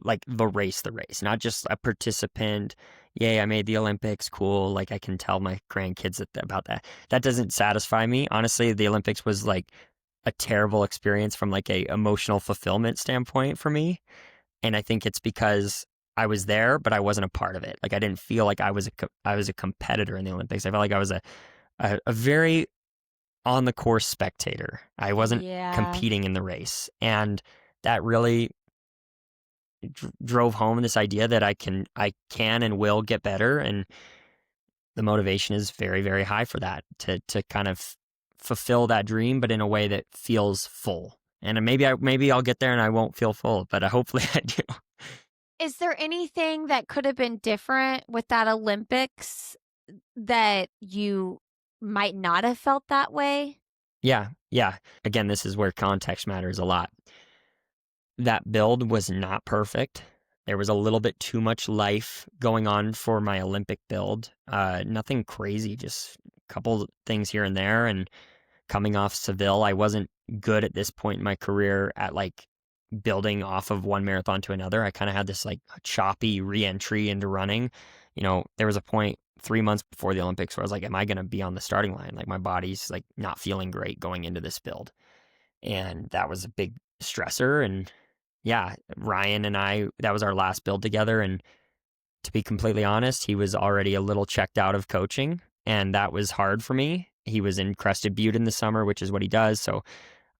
like the race, not just a participant. Yay, I made the Olympics, cool. Like, I can tell my grandkids about that. That doesn't satisfy me. Honestly, the Olympics was like a terrible experience from like a emotional fulfillment standpoint for me. And I think it's because I was there, but I wasn't a part of it. Like I didn't feel like I was a competitor in the Olympics. I felt like I was a very on the course spectator. I wasn't Yeah. competing in the race, and that really drove home this idea that I can and will get better, and the motivation is very, very high for that to kind of fulfill that dream, but in a way that feels full. And maybe I'll get there and I won't feel full, but hopefully I do. Is there anything that could have been different with that Olympics that you might not have felt that way? Yeah, yeah. Again, this is where context matters a lot. That build was not perfect. There was a little bit too much life going on for my Olympic build. Nothing crazy, just a couple things here and there. And coming off Seville, I wasn't good at this point in my career at like building off of one marathon to another. I kind of had this like choppy re-entry into running. There was a point 3 months before the Olympics where I was like, am I going to be on the starting line? Like my body's like not feeling great going into this build. And that was a big stressor. And yeah, Ryan and I, that was our last build together. And to be completely honest, he was already a little checked out of coaching. And that was hard for me. He was in Crested Butte in the summer, which is what he does. So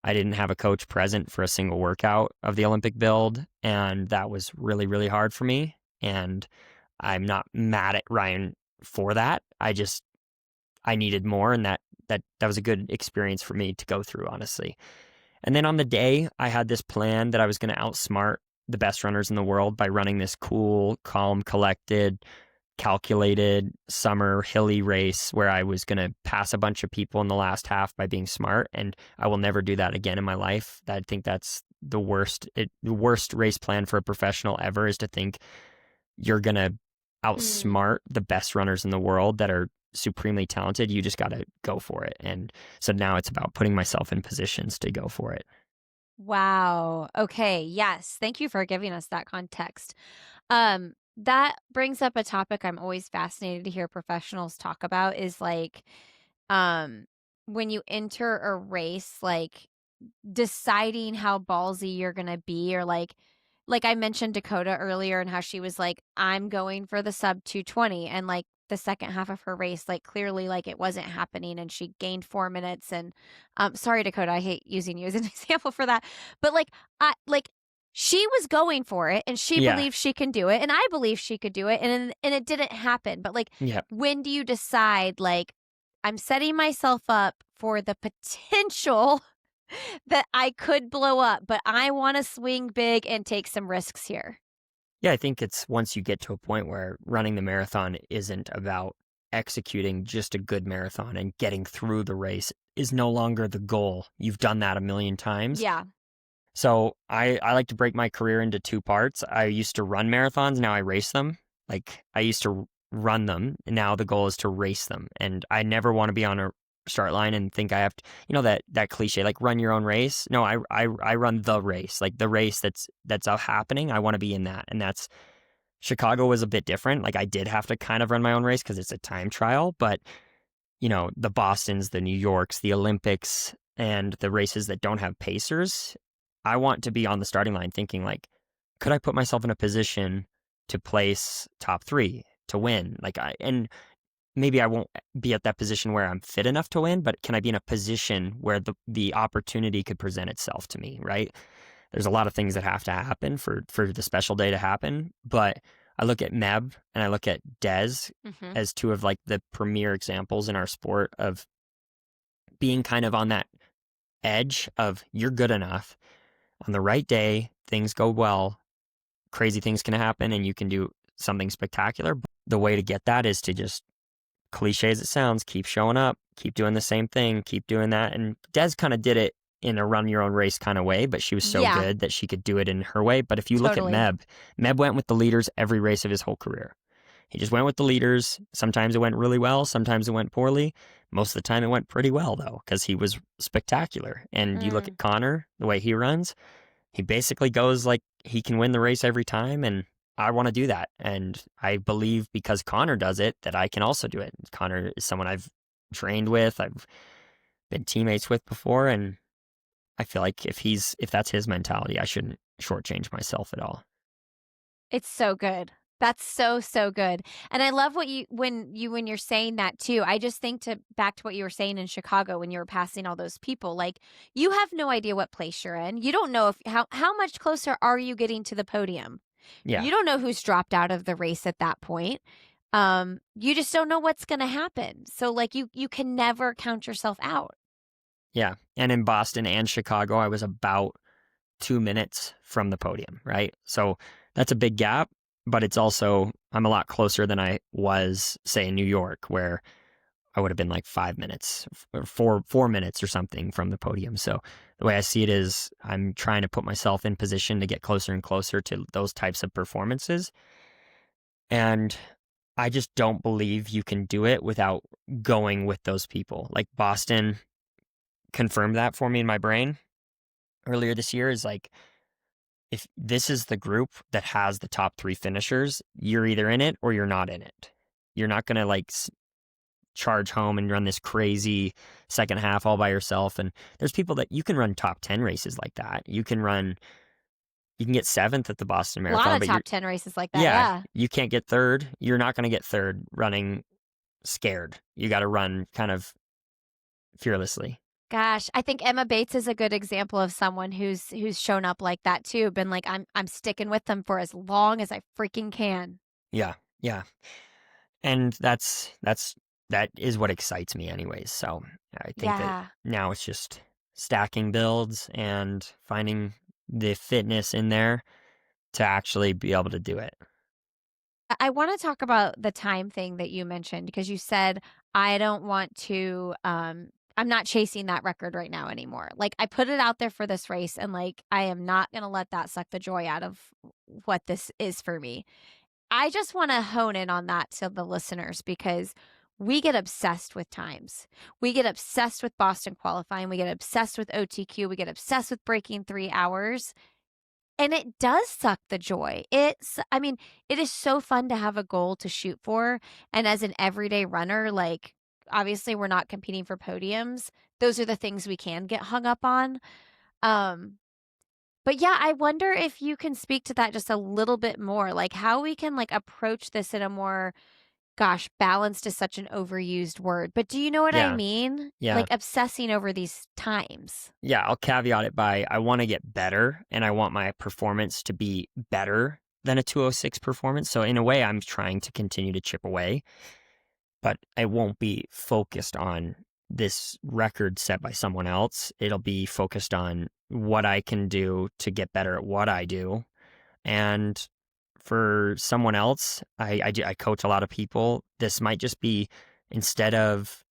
I didn't have a coach present for a single workout of the Olympic build. And that was really, really hard for me. And I'm not mad at Ryan for that. I needed more. And that was a good experience for me to go through, honestly. And then on the day, I had this plan that I was going to outsmart the best runners in the world by running this cool, calm, collected, calculated summer hilly race where I was going to pass a bunch of people in the last half by being smart. And I will never do that again in my life. I think that's the worst race plan for a professional ever, is to think you're going to outsmart the best runners in the world that are supremely talented. You just got to go for it. And so now it's about putting myself in positions to go for it. Wow. Okay. Yes. Thank you for giving us that context. That brings up a topic I'm always fascinated to hear professionals talk about is like, um, when you enter a race, like deciding how ballsy you're going to be, or like I mentioned Dakota earlier and how she was like, I'm going for the sub 220. And like the second half of her race, like clearly like it wasn't happening and she gained 4 minutes. And sorry, Dakota, I hate using you as an example for that. But like she was going for it and she Yeah. believed she can do it. And I believe she could do it. And it didn't happen. But like, Yeah. when do you decide like I'm setting myself up for the potential that I could blow up, but I want to swing big and take some risks here? Yeah. I think it's once you get to a point where running the marathon isn't about executing just a good marathon and getting through the race is no longer the goal. You've done that a million times. Yeah. So I like to break my career into two parts. I used to run marathons. Now I race them. Like I used to run them. And now the goal is to race them. And I never want to be on a start line and think I have to, that cliche, like run your own race. No, I run the race, like the race that's out happening. I want to be in that. And that's Chicago was a bit different. Like I did have to kind of run my own race because it's a time trial, but the Bostons, the New Yorks, the Olympics, and the races that don't have pacers, I want to be on the starting line thinking like, could I put myself in a position to place top 3 to win? And maybe I won't be at that position where I'm fit enough to win, but can I be in a position where the opportunity could present itself to me, right? There's a lot of things that have to happen for the special day to happen, but I look at Meb and I look at Dez as two of like the premier examples in our sport of being kind of on that edge of you're good enough. On the right day, things go well, crazy things can happen and you can do something spectacular. The way to get that is to just, cliche as it sounds, keep showing up, keep doing the same thing, keep doing that. And Des kind of did it in a run your own race kind of way, but she was so good that she could do it in her way. But if you look at Meb went with the leaders every race of his whole career. He just went with the leaders. Sometimes it went really well. Sometimes it went poorly. Most of the time it went pretty well, though, because he was spectacular. And you look at Connor, the way he runs, he basically goes like he can win the race every time. And I want to do that. And I believe because Connor does it, that I can also do it. Connor is someone I've trained with, I've been teammates with before. And I feel like if that's his mentality, I shouldn't shortchange myself at all. It's so good. That's so, so good. And I love what when you're saying that too. I just think to back to what you were saying in Chicago when you were passing all those people. Like, you have no idea what place you're in. You don't know if how much closer are you getting to the podium. Yeah. You don't know who's dropped out of the race at that point. You just don't know what's going to happen. So like you can never count yourself out. Yeah. And in Boston and Chicago, I was about 2 minutes from the podium, right? So that's a big gap, but it's also, I'm a lot closer than I was, say, in New York, where I would have been like 5 minutes or 4 minutes or something from the podium. So the way I see it is I'm trying to put myself in position to get closer and closer to those types of performances. And I just don't believe you can do it without going with those people. Like Boston confirmed that for me in my brain earlier this year is like, if this is the group that has the top three finishers, you're either in it or you're not in it. You're not going to like charge home and run this crazy second half all by yourself. And there's people that you can run top 10 races like that. You can get seventh at the Boston A lot Marathon, of but top 10 races like that. yeah, Yeah. you can't get third. You're not going to get third running scared. You got to run kind of fearlessly. Gosh, I think Emma Bates is a good example of someone who's shown up like that too. Been like, I'm sticking with them for as long as I freaking can. Yeah. Yeah. And that is what excites me anyways. So I think that Yeah. now it's just stacking builds and finding the fitness in there to actually be able to do it. I want to talk about the time thing that you mentioned because you said I don't want to I'm not chasing that record right now anymore. Like, I put it out there for this race and like I am not going to let that suck the joy out of what this is for me. I just want to hone in on that to the listeners because we get obsessed with times. We get obsessed with Boston qualifying, we get obsessed with OTQ, we get obsessed with breaking 3 hours. And it does suck the joy. I mean, it is so fun to have a goal to shoot for. And as an everyday runner, like, obviously we're not competing for podiums. Those are the things we can get hung up on. Um, but yeah, I wonder if you can speak to that just a little bit more, like how we can like approach this in a more, gosh, balanced is such an overused word. But do you know what I Yeah. mean? Yeah. Like obsessing over these times. Yeah. I'll caveat it by I want to get better and I want my performance to be better than a 206 performance. So in a way, I'm trying to continue to chip away, but I won't be focused on this record set by someone else. It'll be focused on what I can do to get better at what I do. And for someone else, I coach a lot of people. This might just be, instead of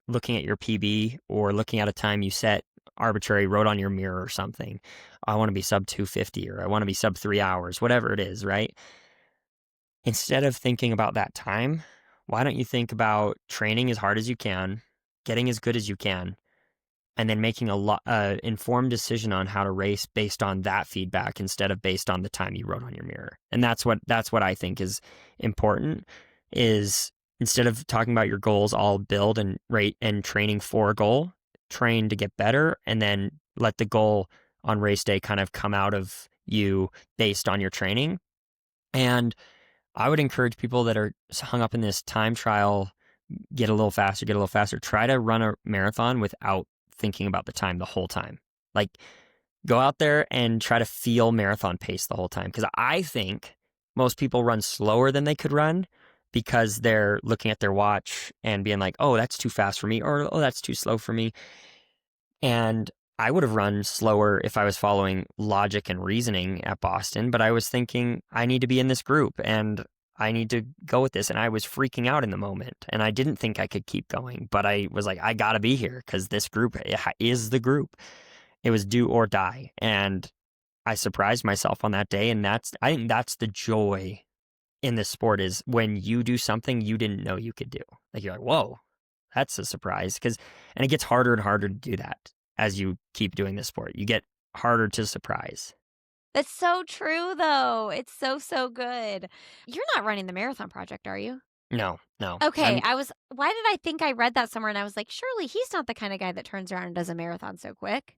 looking at your PB or looking at a time you set arbitrary, wrote on your mirror or something, I want to be sub 250 or I want to be sub 3 hours, whatever it is, right? Instead of thinking about that time, why don't you think about training as hard as you can, getting as good as you can, and then making informed decision on how to race based on that feedback instead of based on the time you wrote on your mirror. And that's what I think is important, is instead of talking about your goals, all build and rate and training for a goal, train to get better, and then let the goal on race day kind of come out of you based on your training. And I would encourage people that are hung up in this time trial, get a little faster, get a little faster. Try to run a marathon without thinking about the time the whole time. Like, go out there and try to feel marathon pace the whole time. Because I think most people run slower than they could run because they're looking at their watch and being like, oh, that's too fast for me, or oh, that's too slow for me. And I would have run slower if I was following logic and reasoning at Boston, but I was thinking, I need to be in this group and I need to go with this. And I was freaking out in the moment and I didn't think I could keep going, but I was like, I got to be here because this group is the group. It was do or die. And I surprised myself on that day. And I think that's the joy in this sport, is when you do something you didn't know you could do. Like, you're like, whoa, that's a surprise. And it gets harder and harder to do that as you keep doing this sport. You get harder to surprise. That's so true, though. It's so, so good. You're not running the marathon project, are you? No. Okay, why did I think I read that somewhere and I was like, surely he's not the kind of guy that turns around and does a marathon so quick.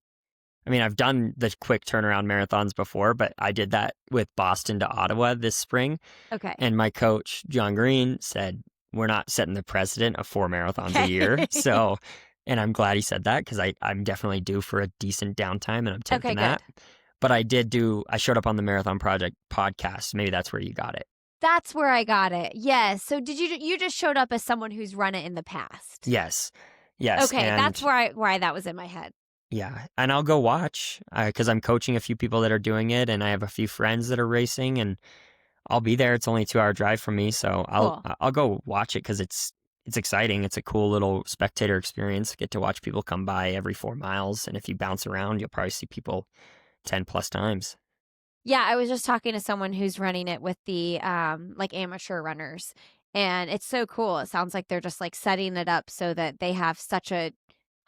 I mean, I've done the quick turnaround marathons before, but I did that with Boston to Ottawa this spring. Okay. And my coach, John Green, said, we're not setting the precedent of 4 marathons a year. Okay. So, and I'm glad he said that because I'm definitely due for a decent downtime and I'm Okay, taking good. that. But I showed up on the Marathon Project podcast. Maybe that's where you got it. That's where I got it. Yes. So did you just showed up as someone who's run it in the past? Yes. Yes. Okay, that's And why that was in my head. yeah. And I'll go watch because I'm coaching a few people that are doing it and I have a few friends that are racing and I'll be there. It's only a 2-hour drive from me. So Cool. I'll go watch it because it's exciting. It's a cool little spectator experience. Get to watch people come by every 4 miles. And if you bounce around, you'll probably see people 10 plus times. Yeah, I was just talking to someone who's running it with the like amateur runners. And it's so cool. It sounds like they're just like setting it up so that they have such a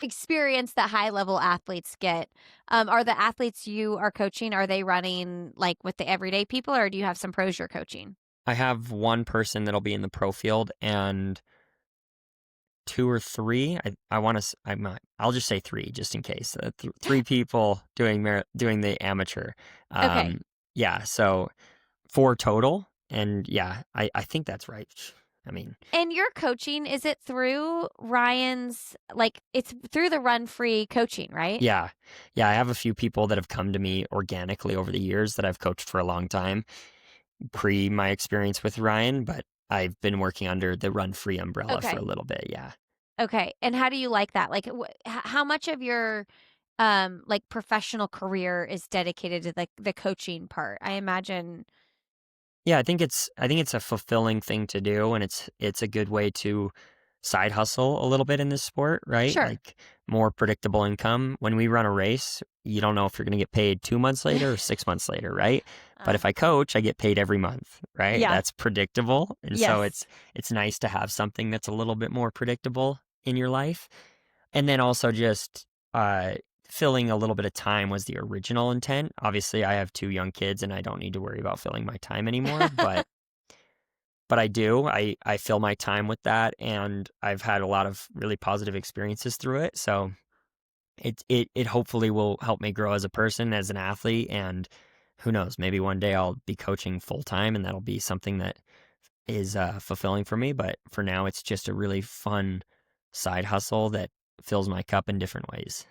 experience that high level athletes get. Are the athletes you are coaching, are they running like with the everyday people or do you have some pros you're coaching? I have one person that'll be in the pro field and 2 or 3. I want to. I'll just say 3 just in case. 3 people doing the amateur. Okay. Yeah. So 4 total, and yeah, I think that's right. I mean, And your coaching, is it through Ryan's, like it's through the Run Free coaching, right? yeah, I have a few people that have come to me organically over the years that I've coached for a long time, pre my experience with Ryan, but I've been working under the Run Free umbrella for Okay. a little bit. Yeah. Okay. And how do you like that? Like how much of your like professional career is dedicated to like the coaching part? I imagine. Yeah, I think it's a fulfilling thing to do and it's a good way to side hustle a little bit in this sport, right? Sure. Like more predictable income. When we run a race, you don't know if you're going to get paid 2 months later or 6 months later, right? But Uh, if I coach, I get paid every month, right? yeah. That's predictable. And so Yes. it's nice to have something that's a little bit more predictable in your life. And then also just uh, filling a little bit of time was the original intent. Obviously, I have 2 young kids and I don't need to worry about filling my time anymore, but I do. I fill my time with that and I've had a lot of really positive experiences through it. So it hopefully will help me grow as a person, as an athlete, and who knows, maybe one day I'll be coaching full time and that'll be something that is fulfilling for me. But for now, it's just a really fun side hustle that fills my cup in different ways.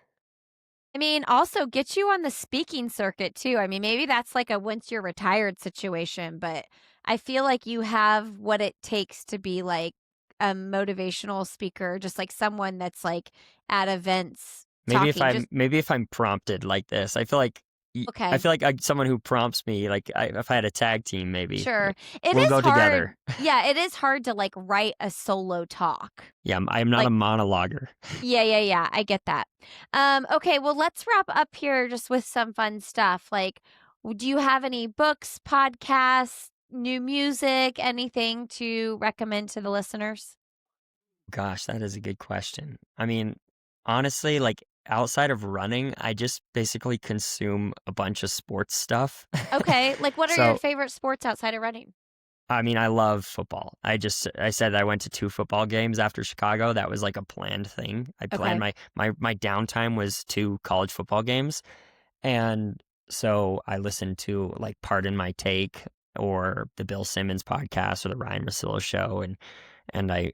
I mean, also get you on the speaking circuit too. I mean, maybe that's like a once you're retired situation, but I feel like you have what it takes to be like a motivational speaker, just like someone that's like at events talking. Just Maybe if I'm prompted like this, I okay. feel like someone who prompts me, like if I had a tag team, maybe Sure. like, It we'll is go hard. together. Yeah, it is hard to like write a solo talk. Yeah, I'm not a Like monologuer. yeah. I get that. Okay, well, let's wrap up here just with some fun stuff. Like, do you have any books, podcasts, new music, anything to recommend to the listeners? Gosh, that is a good question. I mean, honestly, like outside of running, I just basically consume a bunch of sports stuff. Okay, like what are your So, favorite sports outside of running? I mean, I love football. I said I went to 2 football games after Chicago. That was like a planned thing. I planned Okay. my downtime was 2 college football games. And so I listened to like Pardon My Take or the Bill Simmons podcast or the Ryan Russillo show and I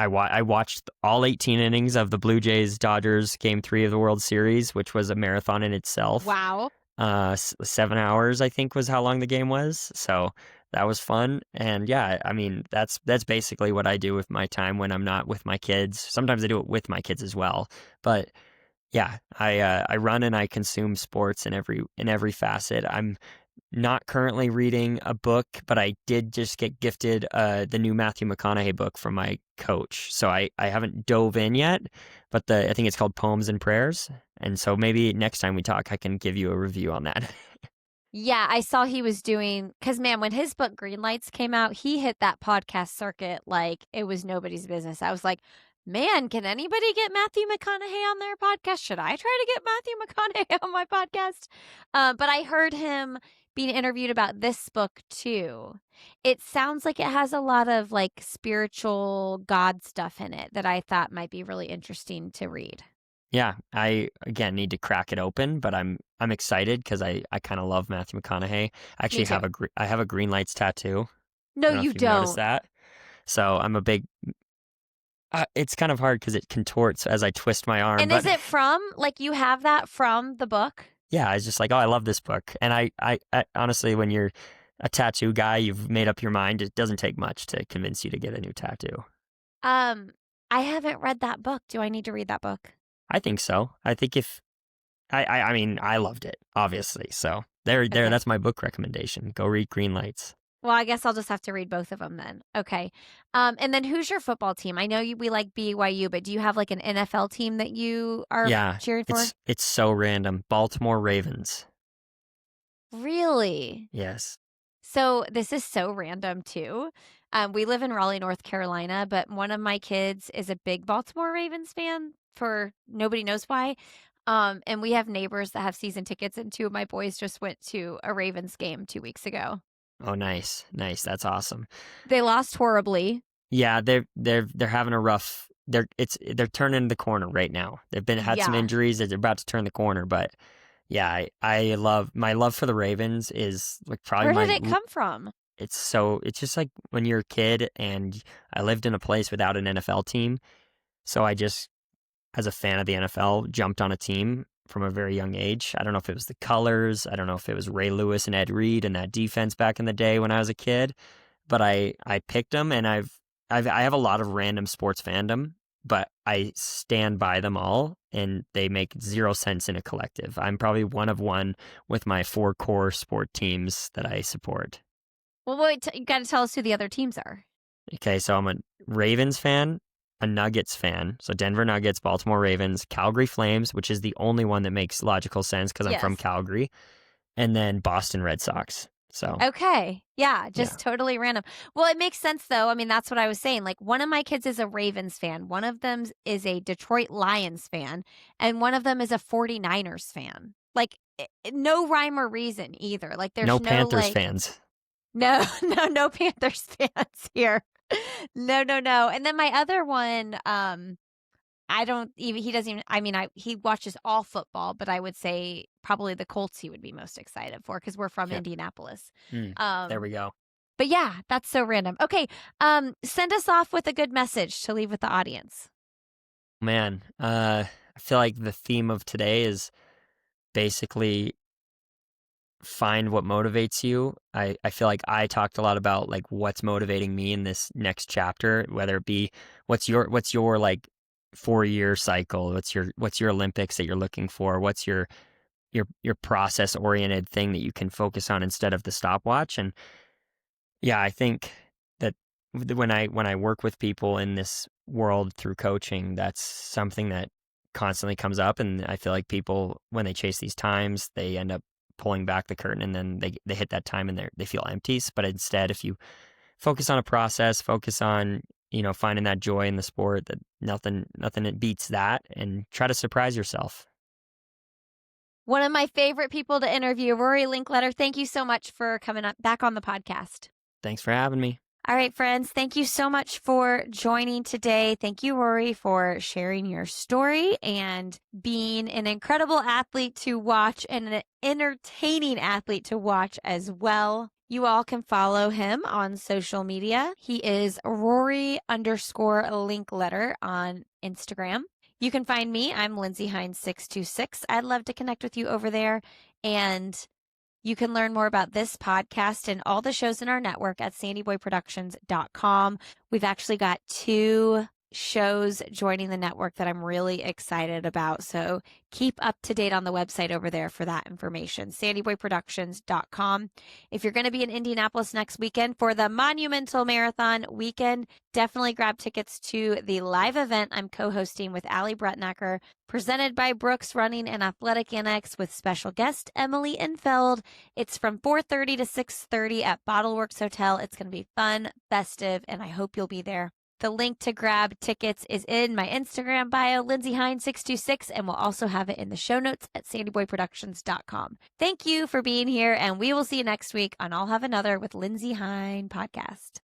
watched all 18 innings of the Blue Jays Dodgers game 3 of the World Series, which was a marathon in itself. Wow. 7 hours I think was how long the game was. So that was fun. And yeah, I mean that's basically what I do with my time when I'm not with my kids. Sometimes I do it with my kids as well. But yeah, I run and I consume sports in every facet. I'm not currently reading a book, but I did just get gifted the new Matthew McConaughey book from my coach. So I haven't dove in yet, but I think it's called Poems and Prayers. And so maybe next time we talk, I can give you a review on that. Yeah, I saw he was doing, because man, when his book Green Lights came out, he hit that podcast circuit like it was nobody's business. I was like, man, can anybody get Matthew McConaughey on their podcast? Should I try to get Matthew McConaughey on my podcast? But I heard him being interviewed about this book too. It sounds like it has a lot of like spiritual God stuff in it that I thought might be really interesting to read. Yeah, I again need to crack it open, but I'm excited because I kind of love Matthew McConaughey. I Me actually too. I have a green lights tattoo. I No, don't know you if you've noticed don't. that. So I'm a big. It's kind of hard because it contorts as I twist my arm, And but is it from, like, you have that from the book? yeah, I was just like, oh, I love this book. And I honestly, when you're a tattoo guy, you've made up your mind. It doesn't take much to convince you to get a new tattoo. Um, I haven't read that book. Do I need to read that book? I think so. I think if I mean, I loved it, obviously. So there, Okay. that's my book recommendation. Go read Green Lights. Well, I guess I'll just have to read both of them then. Okay. And then who's your football team? I know we like BYU, but do you have like an NFL team that you are Yeah, cheering for? it's so random. Baltimore Ravens. Really? Yes. So this is so random too. We live in Raleigh, North Carolina, but one of my kids is a big Baltimore Ravens fan for nobody knows why. And we have neighbors that have season tickets, and two of my boys just went to a Ravens game 2 weeks ago. Oh, nice, nice. That's awesome. They lost horribly. Yeah, they're having a rough. They're turning the corner right now. They've been had some Yeah. injuries. They're about to turn the corner, but yeah, I love my love for the Ravens is like probably Where did it come from? it's just like when you're a kid and I lived in a place without an NFL team, so I just as a fan of the NFL jumped on a team from a very young age. I don't know if it was the colors, I don't know if it was Ray Lewis and Ed Reed and that defense back in the day when I was a kid, but I picked them, and I have a lot of random sports fandom, but I stand by them all, and they make zero sense in a collective. I'm probably one of one with my 4 core sport teams that I support. Well, wait, you got to tell us who the other teams are. Okay, so I'm a Ravens fan, a Nuggets fan, so Denver Nuggets, Baltimore Ravens, Calgary Flames, which is the only one that makes logical sense because I'm from Yes. Calgary, and then Boston Red Sox. So Okay. Yeah, yeah, just totally random. Well, it makes sense though. I mean, that's what I was saying. Like one of my kids is a Ravens fan, one of them is a Detroit Lions fan, and one of them is a 49ers fan. Like no rhyme or reason either. Like no there's no Panthers like fans. no, no Panthers fans here. No, no, no. And then my other one, I don't even, he doesn't even, I mean, he watches all football, but I would say probably the Colts he would be most excited for because we're from Yeah. Indianapolis. There we go. But yeah, that's so random. Okay. Send us off with a good message to leave with the audience. Man, I feel like the theme of today is basically find what motivates you. I feel like I talked a lot about like what's motivating me in this next chapter, whether it be what's your like 4-year cycle, what's your Olympics that you're looking for, what's your process oriented thing that you can focus on instead of the stopwatch. And yeah, I think that when I work with people in this world through coaching, that's something that constantly comes up, and I feel like people when they chase these times, they end up pulling back the curtain, and then they hit that time and they feel empty. But instead, if you focus on a process, focus on finding that joy in the sport, that nothing it beats that, and try to surprise yourself. One of my favorite people to interview, Rory Linkletter. Thank you so much for coming up back on the podcast. Thanks for having me. All right, friends, thank you so much for joining today. Thank you, Rory, for sharing your story and being an incredible athlete to watch and an entertaining athlete to watch as well. You all can follow him on social media. He is Rory_Linkletter on Instagram. You can find me. I'm Lindsay Hines 626. I'd love to connect with you over there. And you can learn more about this podcast and all the shows in our network at sandyboyproductions.com. We've actually got 2 shows joining the network that I'm really excited about. So keep up to date on the website over there for that information, sandyboyproductions.com. If you're going to be in Indianapolis next weekend for the Monumental Marathon weekend, definitely grab tickets to the live event I'm co-hosting with Allie Bretnacker, presented by Brooks Running and Athletic Annex with special guest Emily Infeld. It's from 4:30 to 6:30 at Bottleworks Hotel. It's going to be fun, festive, and I hope you'll be there. The link to grab tickets is in my Instagram bio, Lindsay Hines 626, and we'll also have it in the show notes at sandyboyproductions.com. Thank you for being here, and we will see you next week on I'll Have Another with Lindsay Hines podcast.